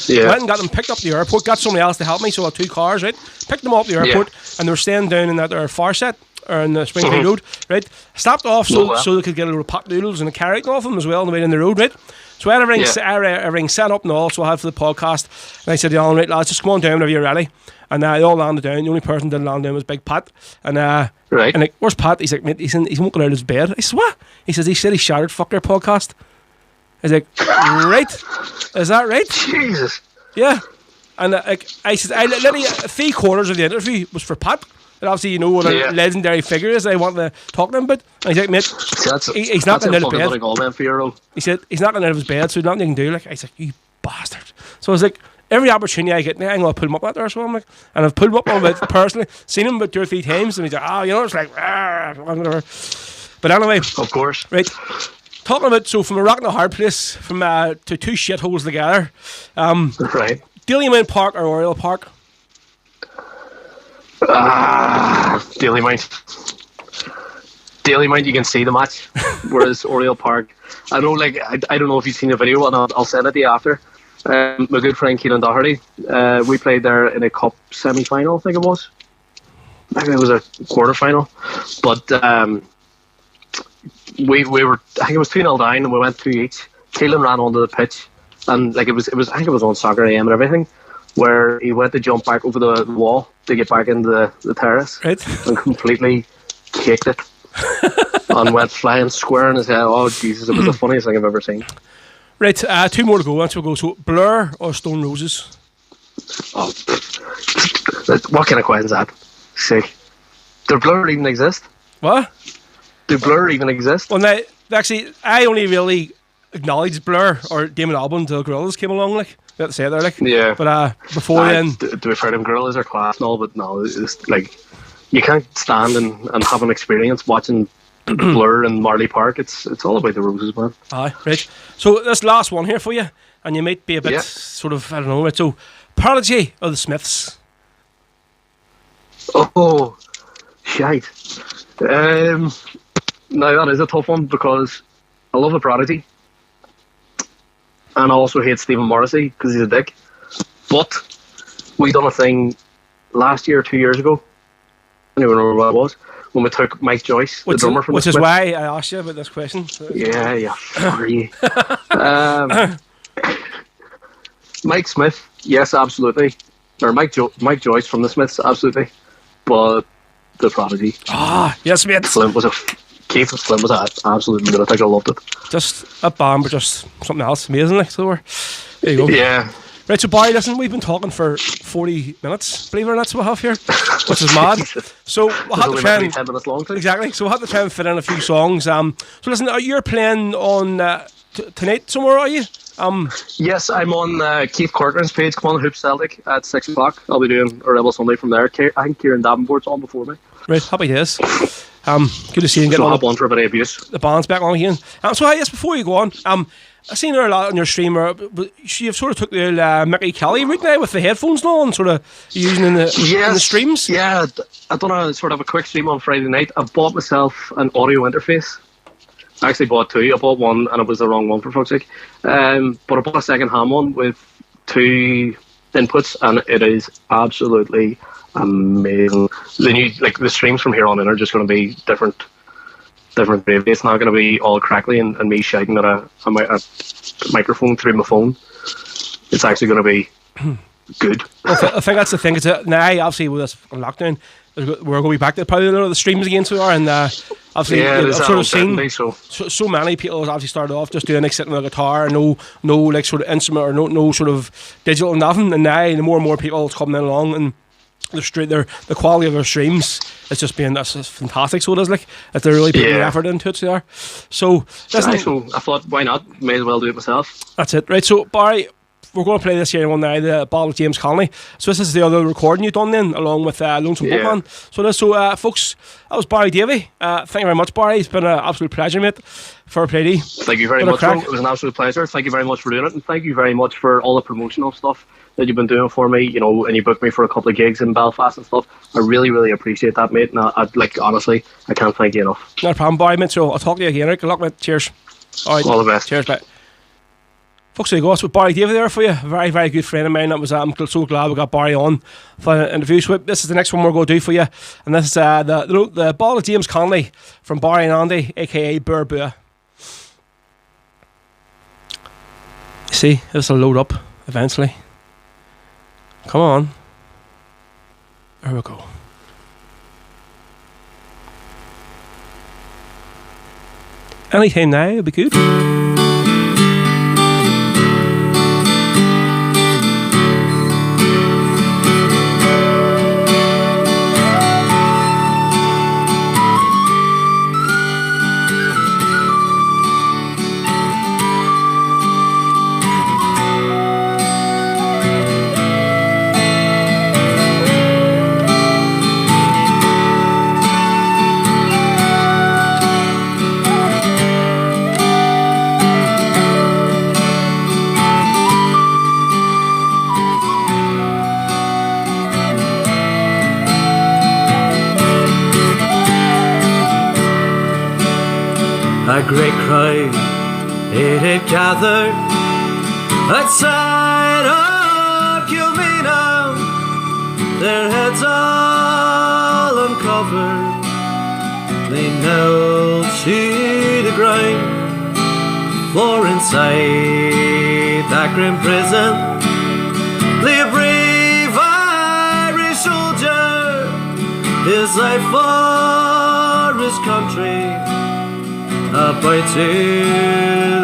Yeah. Went and got them picked up at the airport, got somebody else to help me, so I had 2 cars, right? Picked them up at the airport, and they were staying down in that far set, or in the Springfield Road, right? Stopped off so they could get a little pot noodles and a carrot off them as well on the way down the road, right? So I had everything set up and all, so I had for the podcast. And I said, all right, lads, just come on down whenever you're ready. And they all landed down. The only person that didn't land down was Big Pat. And right. And like, where's Pat? He's like, mate, he's won't get out of his bed. I said, what? He said he shattered fuck their podcast. I was like, right? Is that right? Jesus. Yeah. And I said, literally 3/4 of the interview was for Pat. And obviously, you know what a legendary figure is. I want to talk to him about. And he's like, mate, he's not getting out of bed. He said, he's not getting out of his bed, so nothing you can do. Like, I was like, you bastard. So I was like, every opportunity I get, I'm going to pull him up that there. So I'm like, and I've pulled him up on it personally, seen him about 2 or 3 times, and he's like, it's like, whatever. But anyway. Of course. Right. Talking about, so from a rock and a hard place, to 2 shitholes together. Right. Dalymount Park or Oriel Park? Dalymount. Dalymount, you can see the match, whereas Oriel Park, I know, like, I don't know if you've seen the video, and I'll send it to you after. My good friend Keelan Doherty, we played there in a cup semi-final, I think it was. I think it was a quarter-final. But we were, I think it was 2-0 down, and we went 2 each. Keelan ran onto the pitch, and like it was I think it was on Soccer AM and everything, where he went to jump back over the wall to get back into the terrace, right, and completely kicked it and went flying square in his head. Oh Jesus, it was the funniest thing I've ever seen. Right, 2 more to go. Once we go, so Blur or Stone Roses? Oh, what kind of question is that? See, do Blur even exist? What? Do Blur even exist? Well, now, actually, I only really acknowledged Blur or Damon Albarn till Gorillaz came along, like. You have to say it there, like. Yeah. But before then. To be fair, them Gorillaz are class and all, but no, it's like, you can't stand and have an experience watching Blur and Marley Park. It's all about the roses, man. Aye, right. So this last one here for you, and you might be a bit sort of, I don't know, right? So Prodigy or the Smiths? Oh, shite. Now that is a tough one because I love the Prodigy, and I also hate Stephen Morrissey because he's a dick. But we done a thing last year, 2 years ago. I don't even remember what it was. When we took Mike Joyce, the drummer from which the is Smiths. why I asked you about this question. So. Yeah, sorry. Mike Smith, yes, absolutely. Or Mike Joyce from the Smiths, absolutely. But the Prodigy. Yes, mate. Keith Flynn was an absolute lunatic. I loved it. Just a band, but just something else. Amazing, like, so there you go. Yeah. Right, so Barry, listen, we've been talking for 40 minutes, believe it or not, so we have here, which is mad. So we'll have to try and 10 minutes long too. Exactly. So we'll have to try and fit in a few songs. So listen, you're playing on tonight somewhere, are you? Yes, I'm on Keith Corcoran's page. Come on, Hoop Celtic at 6 o'clock. I'll be doing a Rebel Sunday from there. I think Kieran Davenport's on before me. Right, happy days. Good to see you getting on for a bit of abuse. The band's back on again. So yes, before you go on, I've seen there a lot on your stream where you've sort of took the Mickey Kelly route now with the headphones on, sort of using in the streams. Yeah, I've done a sort of a quick stream on Friday night. I bought myself an audio interface. I actually bought 2. I bought one and it was the wrong one, for fuck's sake. But I bought a second-hand one with 2 inputs, and it is absolutely amazing. The new, like, the streams from here on in are just going to be different gravy. It's not going to be all crackly and me shouting at a microphone through my phone. It's actually going to be good. I think that's the thing. It's now, obviously, with this lockdown, we're going to be back to probably the streams again, so we are, and obviously, I've sort of seen so many people obviously started off just doing like sitting on a guitar, no like sort of instrument or no sort of digital nothing, and now the more and more people coming in along, and the quality of their streams is just being that's fantastic. So it is, like, if they're really putting the effort into it, so they are. So I thought, why not? May as well do it myself. That's it, right? So Barry, we're going to play this here one now, the Ball of James Connolly. So this is the other recording you've done then, along with Lonesome Boatman. So folks, that was Barry Davey. Thank you very much, Barry. It's been an absolute pleasure, mate. Fair play to you. Thank you very much, bro. It was an absolute pleasure. Thank you very much for doing it, and thank you very much for all the promotional stuff that you've been doing for me, you know, and you booked me for a couple of gigs in Belfast and stuff. I really, really appreciate that, mate. And honestly, I can't thank you enough. No problem, Barry, mate. So I'll talk to you again, right? Good luck, mate. Cheers. All right. All the best. Cheers, mate. Folks, there you go. That's with Barry David there for you. Very, very good friend of mine. That was I'm so glad we got Barry on for an interview. So this is the next one we're going to do for you, and this is the ball of James Connolly from Barry and Andy, aka Burr Bua. You see, this will load up eventually. Come on. There we go. Anytime now, it'll be good. A great crowd, it had gathered outside of Kilmainham, their heads all uncovered. They knelt to the ground, for inside that grim prison lay a brave Irish soldier, his life for his country about to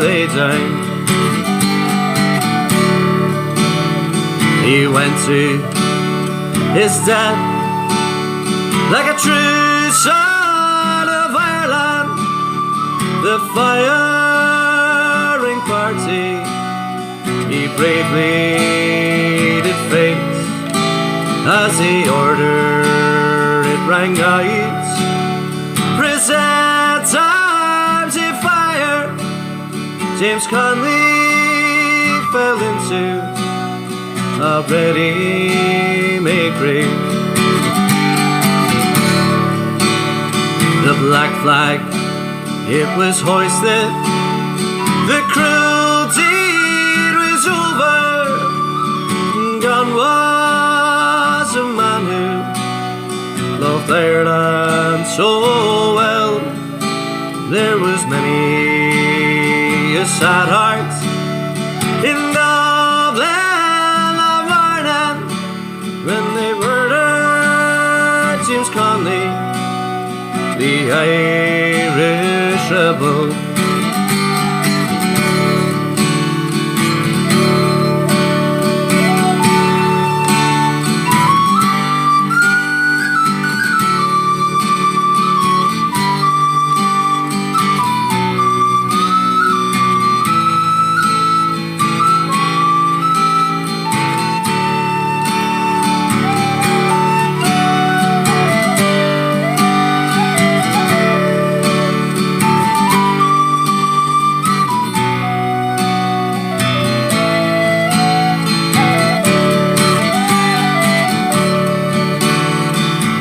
lay down. He went to his death like a true son of Ireland. The firing party he bravely did face, as the order it rang out. Present arms in fire, James Connolly fell into a ready-made grave. The black flag, it was hoisted, the cruel deed was over. Gone was a man who loved Ireland so well. There was many a sad heart in Dublin of Ireland when they murdered James Connolly, the Irish rebel.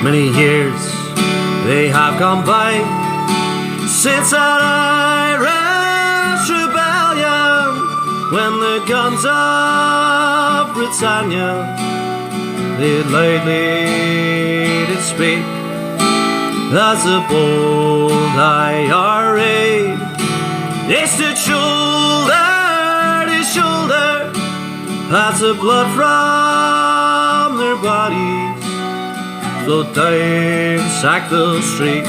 Many years they have gone by since that Irish rebellion, when the guns of Britannia they loudly did speak, as a bold IRA they stood shoulder to shoulder, as the blood from their bodies flowed down Sackville streets.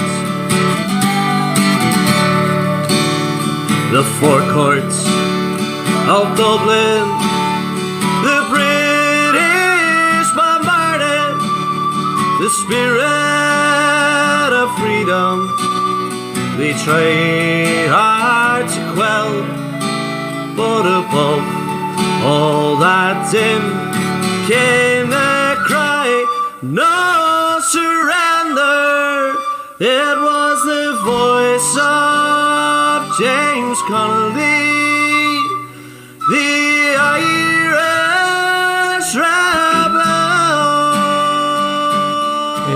The forecourts of Dublin, the British bombarded, the spirit of freedom they tried hard to quell, but above all that din came the cry, no surrender. It was the voice of James Connolly, the Irish rebel.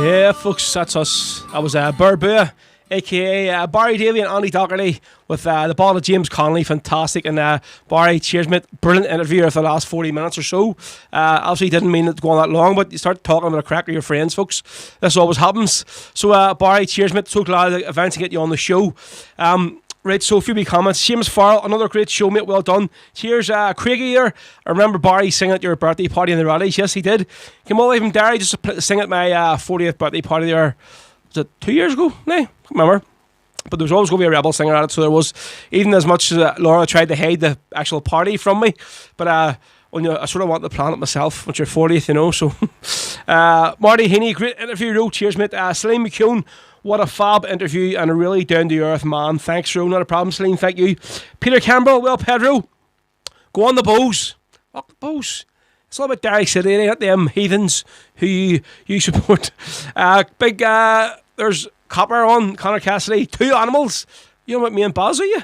Yeah, folks, that's us. That was Burr Bua, a.k.a. Barry Davey and Andy Doherty with the ball of James Connolly. Fantastic. And Barry, cheers, mate. Brilliant interview for the last 40 minutes or so. Obviously didn't mean it to go on that long, but you start talking about a crack with your friends, folks. This always happens. So, Barry, cheers, mate. So glad to eventually get you on the show. Right, so a few wee comments. Seamus Farrell, another great show, mate. Well done. Cheers, Craigie here. I remember Barry singing at your birthday party in the Rallies. Yes, he did. Came all the way from Derry just to sing at my 40th birthday party there. Was it 2 years ago? No, I can't remember. But there was always going to be a rebel singer at it, so there was. Even as much as Laura tried to hide the actual party from me. But when I sort of want to plan it myself, once you're 40th, you know. So, Marty Heaney, great interview, Ro. Cheers, mate. Celine McCune. What a fab interview and a really down-to-earth man. Thanks, Ro. Not a problem, Celine. Thank you. Peter Campbell. Well, Pedro, go on the Bows. Fuck the Bows. It's all about Derry City, ain't it? Them heathens who you support. There's Copper on, Connor Cassidy. 2 animals. You know what me and Baz are you?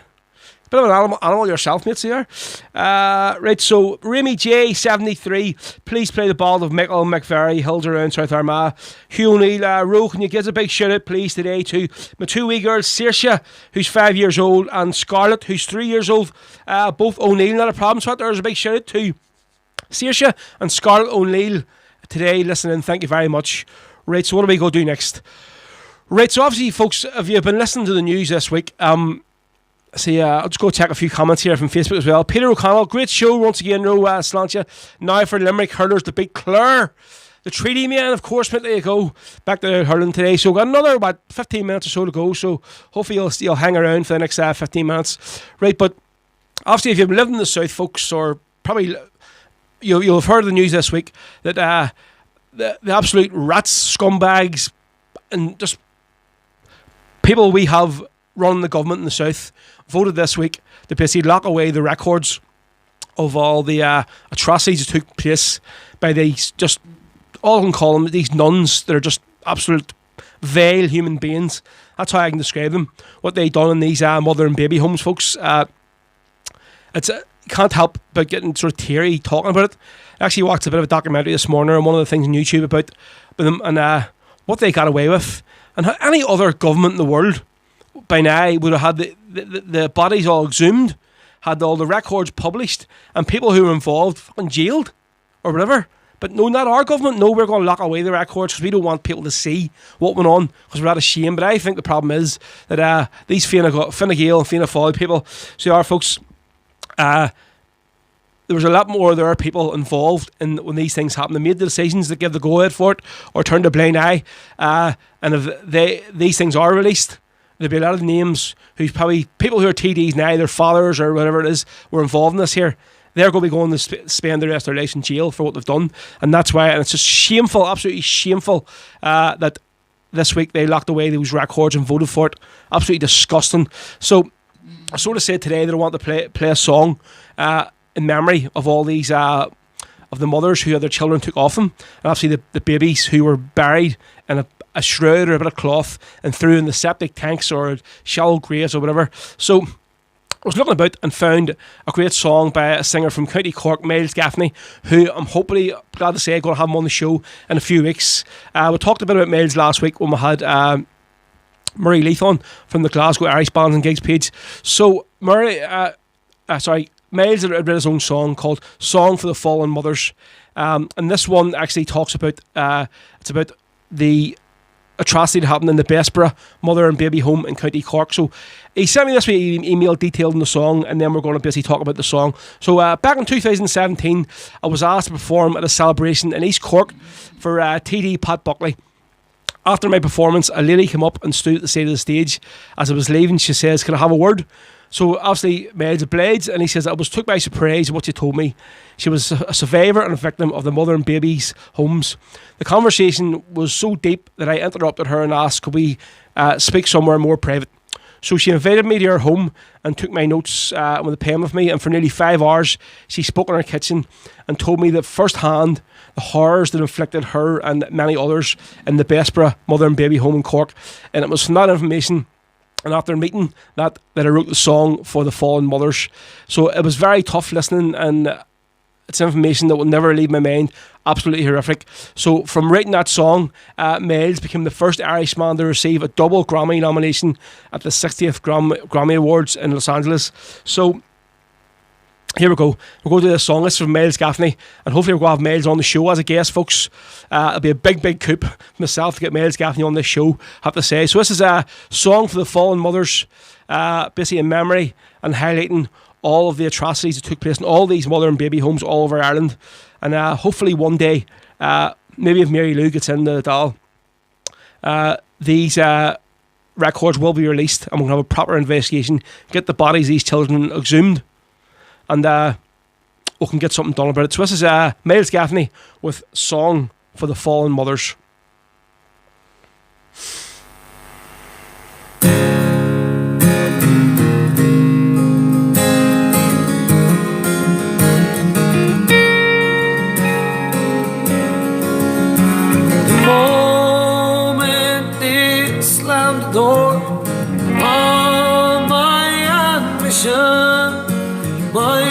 Bit of an animal yourself, mates, here. Right, so Remy J73, please play the ball of Michael McVerry, Hills around South Armagh. Hugh O'Neill, Ro, can you give us a big shout out, please, today to my 2 wee girls, Saoirse, who's 5 years old, and Scarlett, who's 3 years old. Both O'Neill, not a problem. So there's a big shout out to Saoirse and Scarlett O'Neill today. Listening, thank you very much. Right, so what do we go do next? Right, so obviously, folks, if you've been listening to the news this week, I'll just go check a few comments here from Facebook as well. Peter O'Connell, great show once again, Ro, Sláinte. Now for Limerick hurlers, the big Clare. The treaty man, of course, mate, there you go. Back to hurling today. So we've got another about 15 minutes or so to go. So hopefully you'll hang around for the next 15 minutes. Right, but obviously if you've lived in the south, folks, or probably you'll have heard the news this week that the absolute rats, scumbags, and just people we have running the government in the south voted this week to basically lock away the records of all the atrocities that took place by these, just all I can call them, these nuns that are just absolute vile human beings. That's how I can describe them. What they done in these mother and baby homes, folks. It's can't help but getting sort of teary talking about it. I actually watched a bit of a documentary this morning on one of the things on YouTube about them and what they got away with, and how any other government in the world by now would have had the bodies all exhumed, had all the records published, and people who were involved fucking jailed or whatever. But no, not our government. No, we're going to lock away the records because we don't want people to see what went on because we're out of shame. But I think the problem is that these Fine Gael and Fianna Fáil people, so our folks, there was a lot more of their people involved in when these things happen. They made the decisions that give the go-ahead for it or turned a blind eye. And if these things are released, there'll be a lot of names who's probably people who are TDs now, their fathers or whatever it is, were involved in this here. They're going to be going to spend the rest of their lives in jail for what they've done. And that's why, and it's just shameful, absolutely shameful, that this week they locked away those records and voted for it. Absolutely disgusting. So I sort of said today that I want to play a song in memory of all these, of the mothers who had their children took off them. And obviously the babies who were buried in a shroud or a bit of cloth and threw in the septic tanks or shallow graves or whatever. So I was looking about and found a great song by a singer from County Cork, Miles Gaffney, who I'm hopefully, glad to say, going to have him on the show in a few weeks. We talked a bit about Miles last week when we had Murray Leathon from the Glasgow Irish Bands and Gigs page. So Miles had written his own song called Song for the Fallen Mothers. And this one actually talks about, it's about the atrocity that happened in the Bessborough mother and baby home in County Cork. So he sent me this email detailing the song, and then we're going to basically talk about the song. So back in 2017, I was asked to perform at a celebration in East Cork for TD Pat Buckley. After my performance, a lady came up and stood at the side of the stage. As I was leaving, she says, "Can I have a word?" So obviously, Miles Blades, and he says, "I was took by surprise what you told me." She was a survivor and a victim of the mother and baby's homes. The conversation was so deep that I interrupted her and asked, could we speak somewhere more private? So she invited me to her home and took my notes with a pen with me, and for nearly 5 hours she spoke in her kitchen and told me that firsthand the horrors that inflicted her and many others in the Bessborough mother and baby home in Cork. And it was from that information and after meeting that I wrote the song for the fallen mothers. So it was very tough listening, and It's information that will never leave my mind. Absolutely horrific. So from writing that song, Miles became the first Irishman to receive a double Grammy nomination at the 60th Grammy Awards in Los Angeles. So here we go. We'll go to the song. This is from Miles Gaffney, and hopefully we're going to have Miles on the show as a guest, folks. It'll be a big coup for myself to get Miles Gaffney on this show, I have to say. So this is a song for the fallen mothers, basically in memory and highlighting all of the atrocities that took place in all these mother and baby homes all over Ireland. And hopefully one day, maybe if Mary Lou gets in the Dáil, these records will be released, and we'll have a proper investigation, get the bodies of these children exhumed, and we can get something done about it. So this is Miles Gaffney with Song for the Fallen Mothers. Door on my ambition, my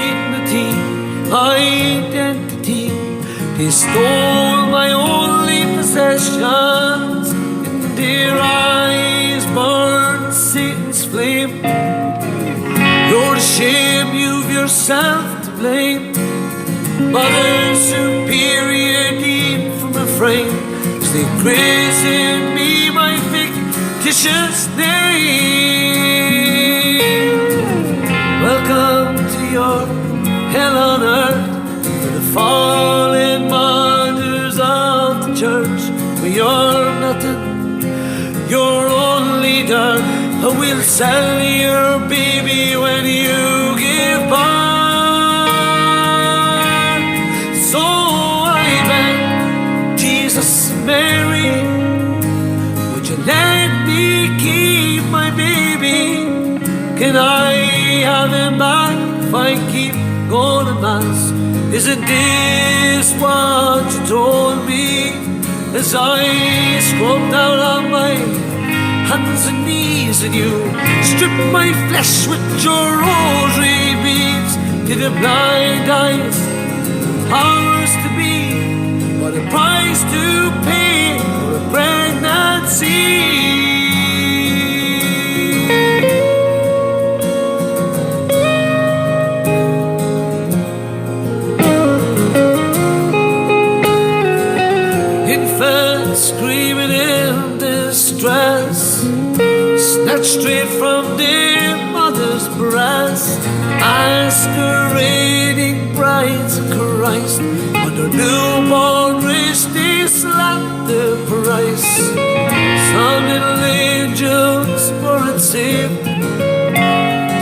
dignity, identity. They stole my only possessions, in their eyes burned Satan's flame. You're ashamed, you've yourself to blame. Mother superior deep from refrain, 'cause they graze in me my fictitious name. Welcome to your hell on earth, for the fallen mothers of the church. But you're nothing, you're only dirt. I will sell your baby when you give birth. So I beg Jesus, Mary, would you let me keep my baby? Can I have him back if I keep going to mass? Isn't this what you told me? As I scrubbed down on my hands and knees, and you stripped my flesh with your rosary beads. Did the blind eyes, powers to be, what a price to pay for a pregnancy. Screaming in distress, snatched straight from their mother's breast, masquerading brides of Christ. On their newborn wrist they slapped the price. Some little angels weren't saved,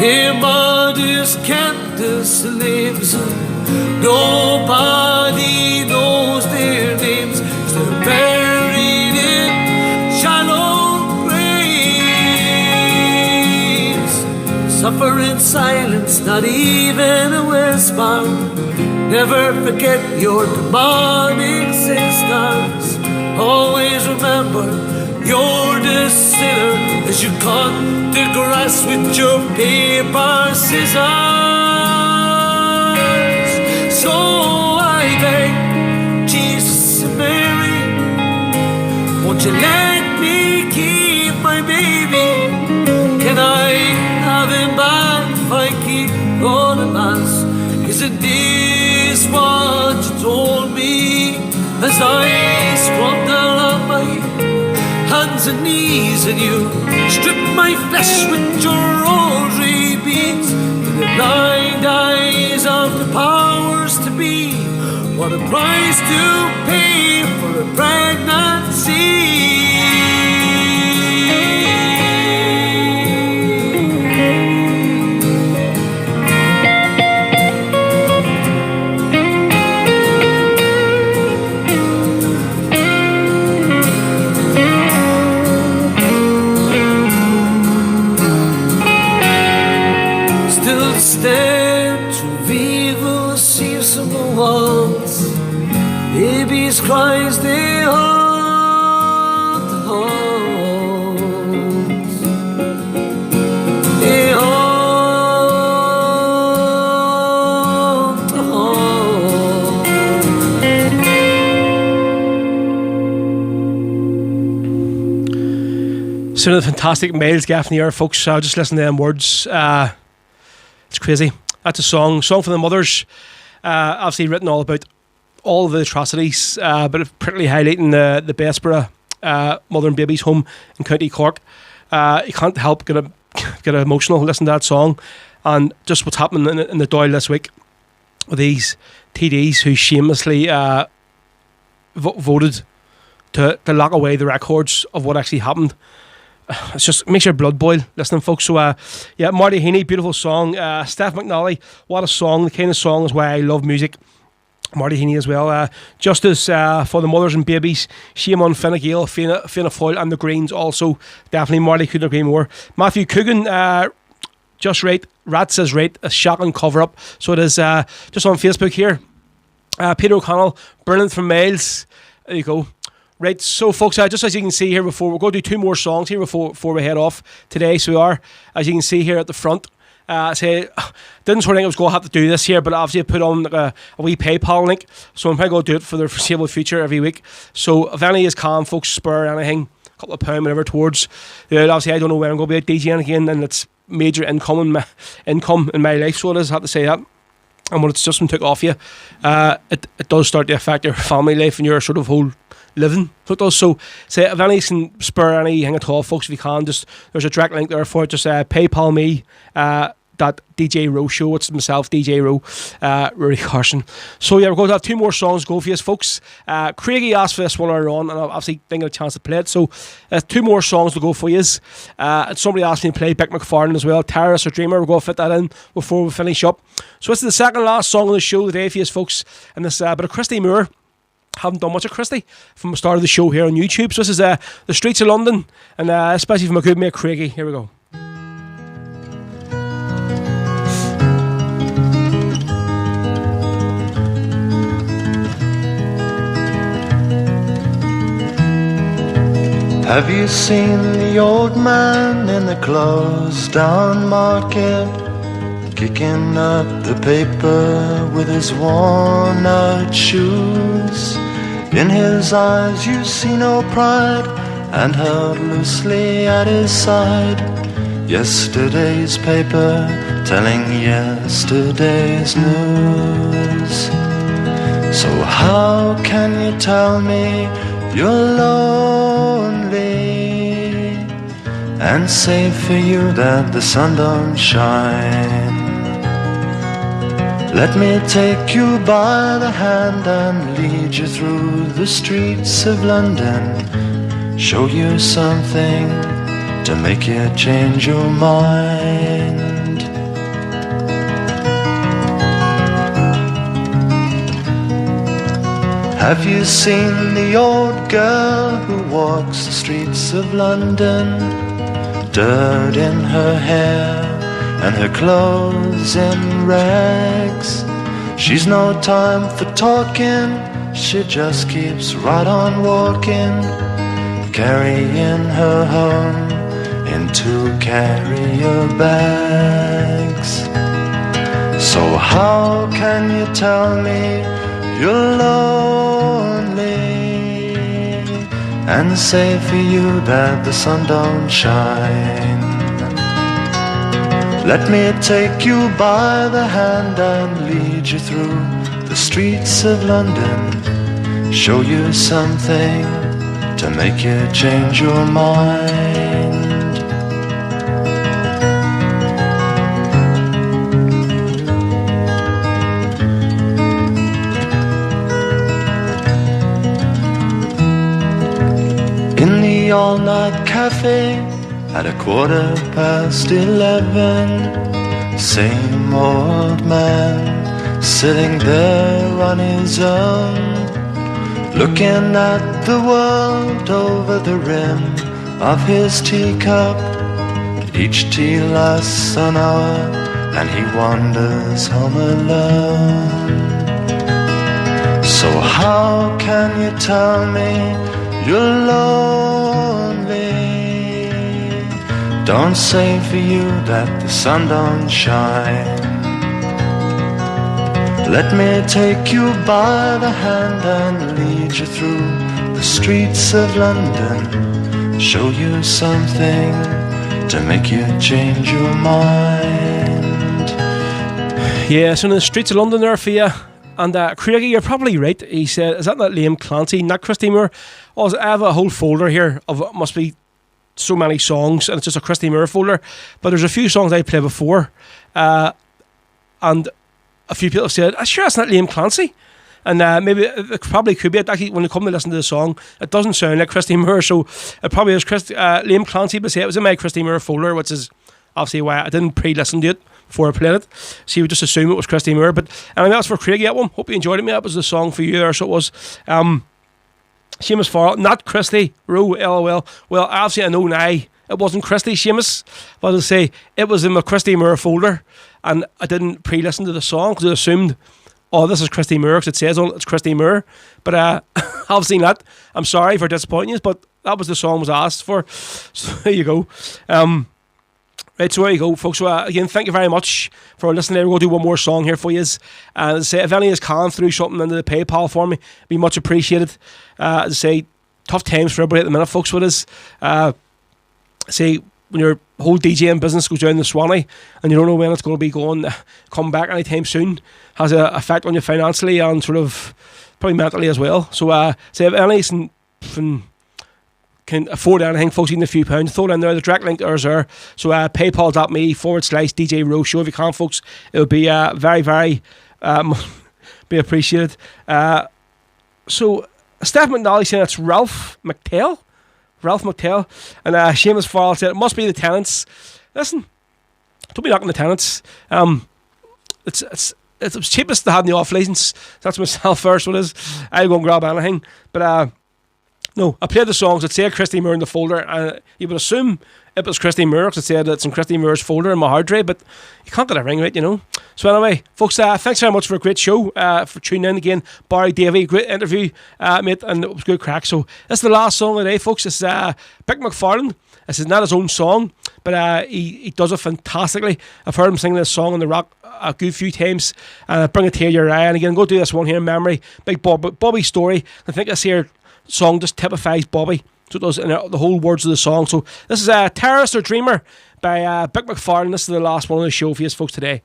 their mothers kept as slaves. Nobody knows their names, 'cause they're buried in shallow graves. Suffer in silence, not even a whisper. Never forget your demonic sisters. Always remember you're the sinner as you cut the grass with your paper scissors. So I beg Jesus and Mary, won't you let me keep my baby? Can I have him back if I keep going to mass? Isn't this what you told me? As I scrubbed down on my hands and knees, and you stripped my flesh with your rosary beads. In the blind eyes of the powers to be, what a price to pay for a pregnancy. Still stand to vivo, see some walls. Babies' cries, they haunt the halls. They haunt the halls. Some of the fantastic Miles Gaffney here, folks. Just listen to them words. It's crazy. That's a song for the mothers. Obviously written all about all of the atrocities, but particularly highlighting the Bessborough mother and babies home in County Cork. You can't help get emotional listening to that song, and just what's happening in the Dáil this week with these TDs who shamelessly voted to lock away the records of what actually happened. It's just makes your blood boil listening, folks. So yeah, Marty Heaney, beautiful song. Steph McNally, what a song. The kind of song is why I love music. Marty Heaney as well. Justice for the mothers and babies. Shame on Fine Gael, Fianna Fáil and the Greens also. Definitely Marty, couldn't agree more. Matthew Coogan, just right. Rat says right. A shocking cover up. So it is just on Facebook here. Peter O'Connell, brilliant from Miles. There you go. Right, so folks, just as you can see here we're going to do 2 more songs here before we head off today. So we are, as you can see here at the front, didn't sort of think I was going to have to do this here, but obviously I put on like a wee PayPal link, so I'm probably going to do it for the foreseeable future every week. So if any is calm, folks, spur anything, a couple of pounds, whatever, towards, obviously I don't know when I'm going to be DJing again, and it's major income in my life, so it is, I have to say that. And when it's just been took off you, it does start to affect your family life and your sort of whole living. So it does. So say if any can spur anything at all, folks, if you can, just there's a direct link there for it. Just PayPal me that DJ Rowe show. It's myself, DJ Rowe, Ruairí Carson. So yeah, we're going to have 2 more songs to go for you, folks. Craigie asked for this one earlier on, and I obviously didn't get a chance to play it. So 2 more songs to go for you. And somebody asked me to play Beck McFarlane as well. Terrorist or Dreamer. We're going to fit that in before we finish up. So this is the second last song on the show today for you, folks. And this bit of Christy Moore. Haven't done much of Christy from the start of the show here on YouTube. So this is The Streets of London, and especially from my good mate Craigie. Here we go. Have you seen the old man in the closed down market, kicking up the paper with his worn out shoes? In his eyes you see no pride, and held loosely at his side yesterday's paper, telling yesterday's news. So how can you tell me you're lonely, and say for you that the sun don't shine? Let me take you by the hand and lead you through the streets of London, show you something to make you change your mind. Have you seen the old girl who walks the streets of London, dirt in her hair and her clothes in rags? She's no time for talking, she just keeps right on walking, carrying her home in 2 carrier bags. So how can you tell me you're lonely, and say for you that the sun don't shine? Let me take you by the hand and lead you through the streets of London, show you something to make you change your mind. In the all-night cafe at 11:15, same old man sitting there on his own, looking at the world over the rim of his teacup. Each tea lasts an hour and he wanders home alone. So how can you tell me you're lonely? Don't say for you that the sun don't shine. Let me take you by the hand and lead you through the streets of London, show you something to make you change your mind. Yeah, so in the streets of London there for you. And Craigie, you're probably right. He said, is that not Liam Clancy, not Christy Moore? Oh, I have a whole folder here of must be so many songs, and it's just a Christy Moore folder. But there's a few songs I played before, and a few people have said, sure, that's not Liam Clancy. And maybe it probably could be. Actually, when you come to listen to the song, it doesn't sound like Christy Moore, so it probably is Liam Clancy. But say it was in my Christy Moore folder, which is obviously why I didn't pre-listen to it before I played it. So you would just assume it was Christy Moore. But anyway, that's for Craigie that one. Hope you enjoyed it, mate. That was the song for you there, so it was. Seamus Farrell, not Christy, Rowe, LOL. Well, obviously I know now it wasn't Christy, Seamus. But I'll say it was in my Christy Moore folder, and I didn't pre-listen to the song because I assumed, oh, this is Christy Moore because it says on it's Christy Moore. But obviously not. I'm sorry for disappointing you, but that was the song was asked for. So there you go. Right, so there you go, folks. So again, thank you very much for listening. We're going to do one more song here for you. And as I say, if any of you can through something into the PayPal for me, it'd be much appreciated. As I say, tough times for everybody at the minute, folks, with us. Say, when your whole DJing business goes down the Swanee and you don't know when it's going to be come back anytime soon, has an effect on you financially and sort of probably mentally as well. So say if any can afford anything, folks, even a few pounds, throw it in there. The direct link is there. So paypal.me/DJ Rowe Show. If you can, folks, it would be very, very be appreciated. So Steph McNally saying it's Ralph McTell. And Seamus Farrell said it must be the Tenants. Listen, don't be knocking the Tenants. It's cheapest to have in the off license. That's myself first. What is? I'll go and grab anything. But no, I played the songs that say Christy Moore in the folder, and you would assume it was Christy Moore because it said it's in Christy Moore's folder in my hard drive, but you can't get a ring right, you know. So anyway, folks, thanks very much for a great show, for tuning in again. Barry Davey, great interview, mate, and it was good crack. So this is the last song of the day, folks. It's Bick McFarlane. This is not his own song, but he does it fantastically. I've heard him sing this song on the rock a good few times, and bring a tear to your eye. And again, go do this one here in memory. Big Bobby Story. I think this here song just typifies Bobby. So it does in the whole words of the song. So this is Terrorist or Dreamer by Bick McFarlane. This is the last one of the show for you folks today.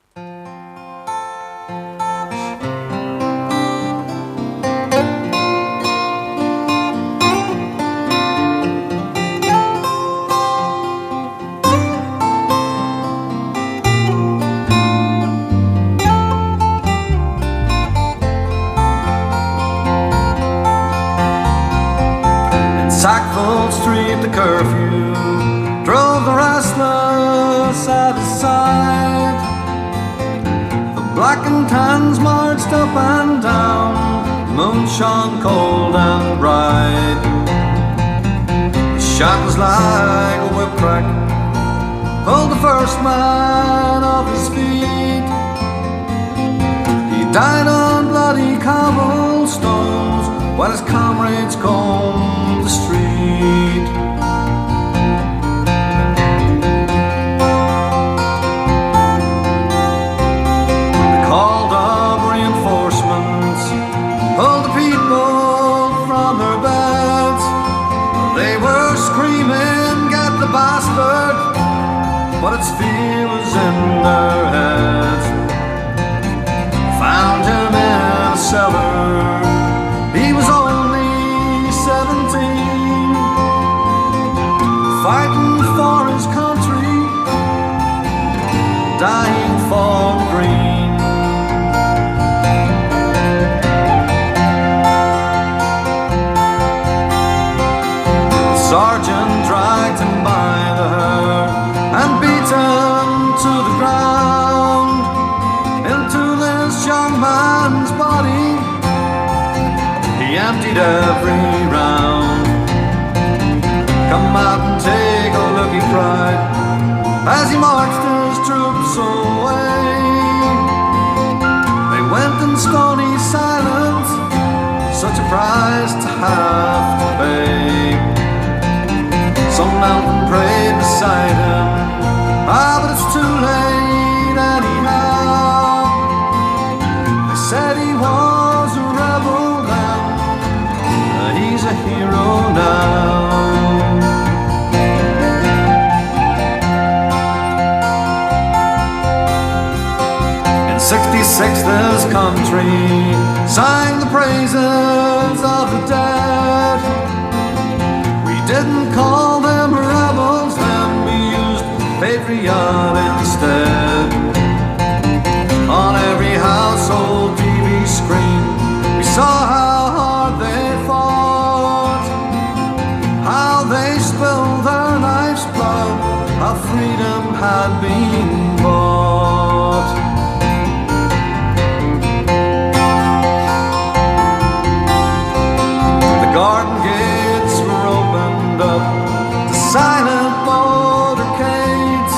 Sackville Street, the curfew drove the restless out of sight. The black and tans marched up and down, the moon shone cold and bright. The shot was like a whip crack, pulled the first man off his feet. He died on bloody cobblestones while his comrades combed the street. They called up reinforcements, pulled the people from their beds. They were screaming, "Get the bastard!" but its fear was in their heads. Found him in a cellar. He was only 17, fighting for his country, dying for green. The sergeant dragged him by the hair and beat him to the ground. Into this young man's body he emptied every round. Come out and take a look, he cried, as he marched his troops away. They went in stony silence, such a price to have to pay. Some mountain prayed beside him, but it's too late anyhow. They said he was a rebel then, he's a hero now. 6th this country sang the praises of the dead. We didn't call them rebels, then we used patriot instead. On every household TV screen we saw how hard they fought, how they spilled their life's blood, how freedom had been bought. The garden gates were opened up to silent motorcades.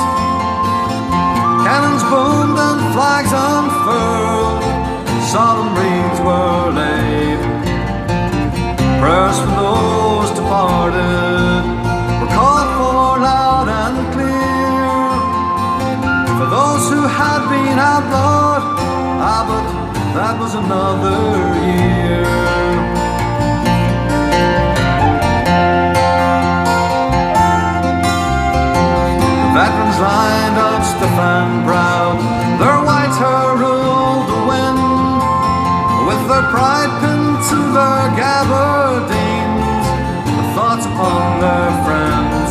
Cannons boomed and flags unfurled, solemn wreaths were laid. Prayers for those departed were called for loud and clear. For those who had been outlawed, but that was another year. The veterans lined up stiff and proud, their white hair ruled the wind, with their pride pinned to their gabardines, the thoughts upon their friends,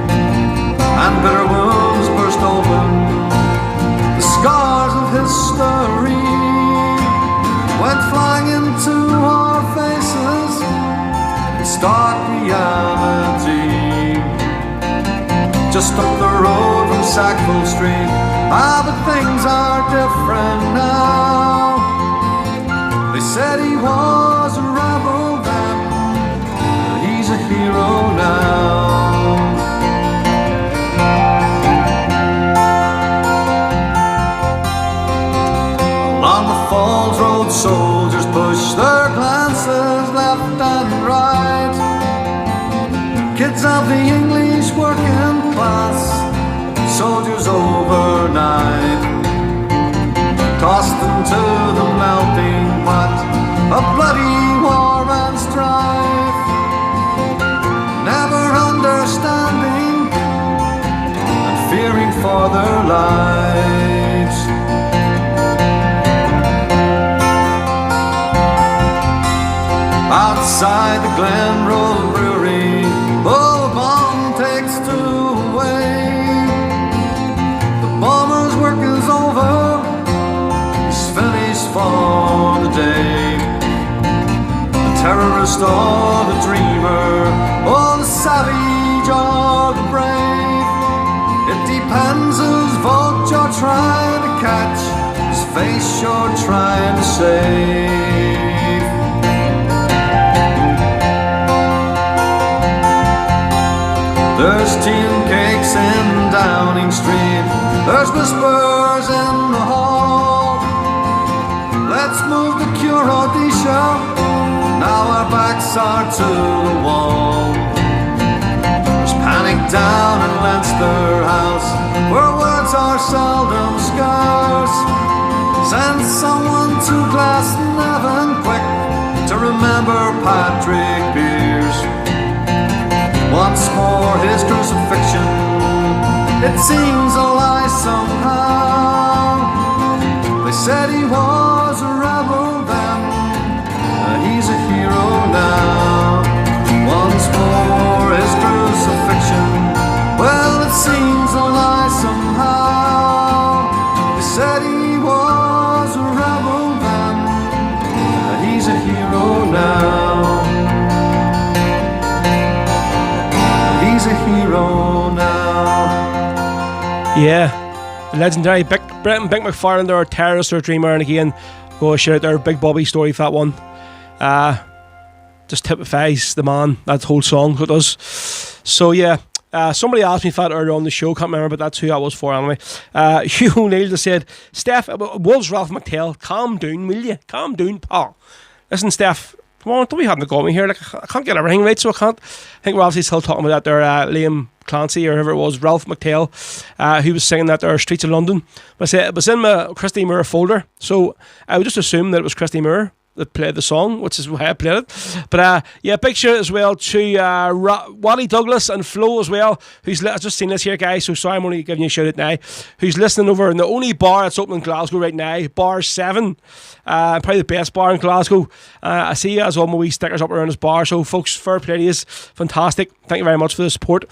and bitter wounds burst open, the scars of history went flying into our faces in stark reality. Just up the road from Sackville Street, but things are different now. They said he was a rebel then, but he's a hero now. Along the Falls Road, soldiers push their glances left and right. Kids of the English working class, soldiers overnight, tossed into the melting pot of bloody war and strife, never understanding and fearing for their lives. Outside the Glen Road Brewery, oh, a bomb takes two away. The bomber's work is over, he's finished for the day. The terrorist or the dreamer, or the savage or the brave, it depends whose vote you're trying to catch, whose face you're trying to save. There's tea and cakes in Downing Street, there's whispers in the hall. Let's move the Cure Rhodesia, now our backs are to the wall. There's panic down in Leinster House, where words are seldom scarce. Send someone to Glasnevin quick to remember Patrick Pearse. Once more his crucifixion, it seems a lie somehow. They said he was a rebel then, he's a hero now. Once more his crucifixion, well, it seems a lie somehow. They said he was a rebel then, he's a hero now. He's a hero now. Yeah, the legendary Brett and Big McFarlane, or terrorist or dreamer, and again, go shout out their Big Bobby story for that one. Just typifies the man, that whole song, it does. So yeah, somebody asked me if that earlier on the show, can't remember, but that's who that was for anyway. Hugh O'Neill just said, Steph, was Ralph McTell, calm down, will you? Calm down, pal. Listen, Steph, come on, don't be having to go me here. Like, I can't get everything right, so I can't. I think we're obviously still talking about that there, Liam Clancy, or whoever it was, Ralph McTell, who was singing that there, Streets of London. But I say it was in my Christy Moore folder, so I would just assume that it was Christy Moore that played the song, which is why I played it. But yeah, big shout out as well to Wally Douglas and Flo as well, I've just seen this here, guys, so sorry I'm only giving you a shout out now, who's listening over in the only bar that's open in Glasgow right now, Bar 7, probably the best bar in Glasgow. I see you as all my wee stickers up around this bar, so folks, fair play to you, fantastic, thank you very much for the support.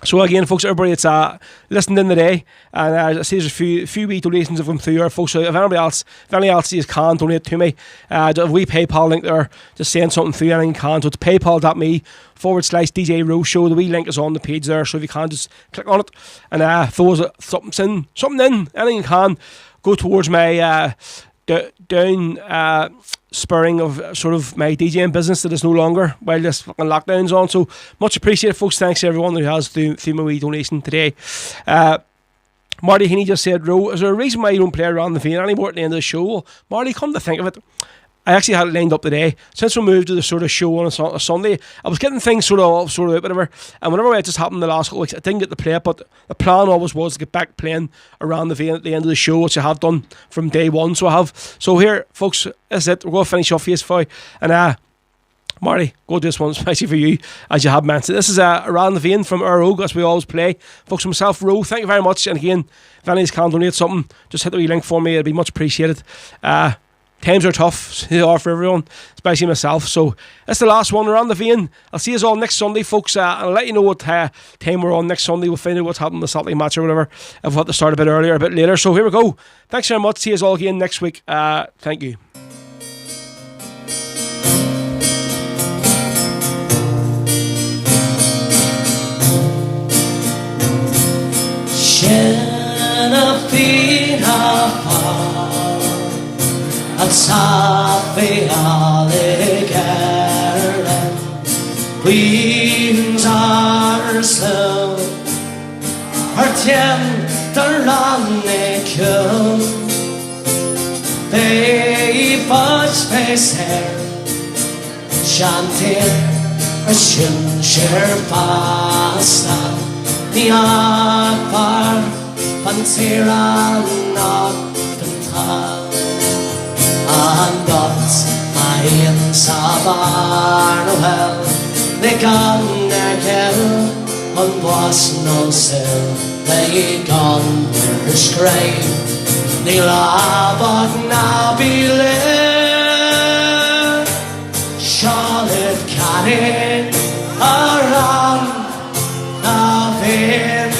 So again, folks, everybody that's listened in today, and I see there's a few wee donations have come through here, folks. So if any else can donate to me, a wee PayPal link there, just send something through, anything you can. So it's paypal.me/DJ Rose Show. The wee link is on the page there, so if you can, just click on it and throw something in, anything you can, go towards my down spurring of sort of my DJing business that is no longer while this fucking lockdown's on. So much appreciated, folks. Thanks to everyone who has through my wee donation today. Marty Heaney just said, Ro, is there a reason why you don't play Around the Vein anymore at the end of the show? Well, Marty, come to think of it, I actually had it lined up today. Since we moved to the sort of show on a Sunday, I was getting things sort of out, whatever. And whenever it just happened the last couple of weeks, I didn't get to play it. But the plan always was to get back playing Around the Vein at the end of the show, which I have done from day one. So I have. So here, folks, this is it. We're going to finish off here for you. And Marty, go do this one, especially for you, as you have mentioned. This is Around the Vein from our Rogue, as we always play. Folks, myself, Ro, thank you very much. And again, if any of you can donate something, just hit the wee link for me. It'd be much appreciated. Times are tough, they are for everyone, especially myself. So that's the last one, Around the Vein. I'll see you all next Sunday, folks. I'll let you know what time we're on next Sunday. We'll find out what's happening in the Saturday match or whatever. If we'll have to start a bit earlier, a bit later. So here we go. Thanks very much. See you all again next week. Thank you. At safi alligator Queens are slow Her tender rannicule They fudge face hair Shantir a shinshir pasta Ni akbar Pantira not pental And got my in Sabar well They gone their kill On was no sill They gone their scrape They labot now be lit Charlotte cannon Around the vein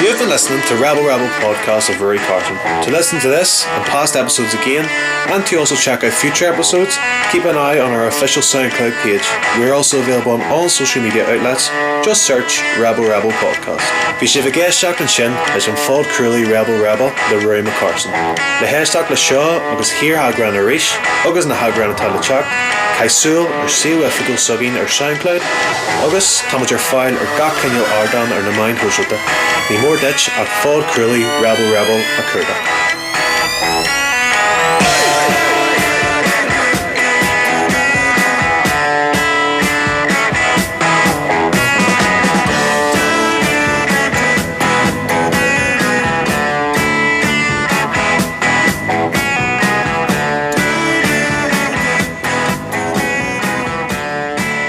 You've been listening to Rebel Podcast of Ruairí Carson. To listen to this and past episodes again, and to also check out future episodes, keep an eye on our official SoundCloud page. We're also available on all social media outlets. Just search Rebel Podcast. Bhí si bhgéisteach an sin is an fád cruailí Rebel le Ruairí Carson. Le héisteach le seo agus hir hagran a ríis, agus na hagran atá le teach, caisúil ar siú efigil sugin ar SoundCloud, agus táid ar fáil ar gach cinneal ardan ar na main thuisiilta. Ní mór ditch ag fád cruailí Rebel a curda.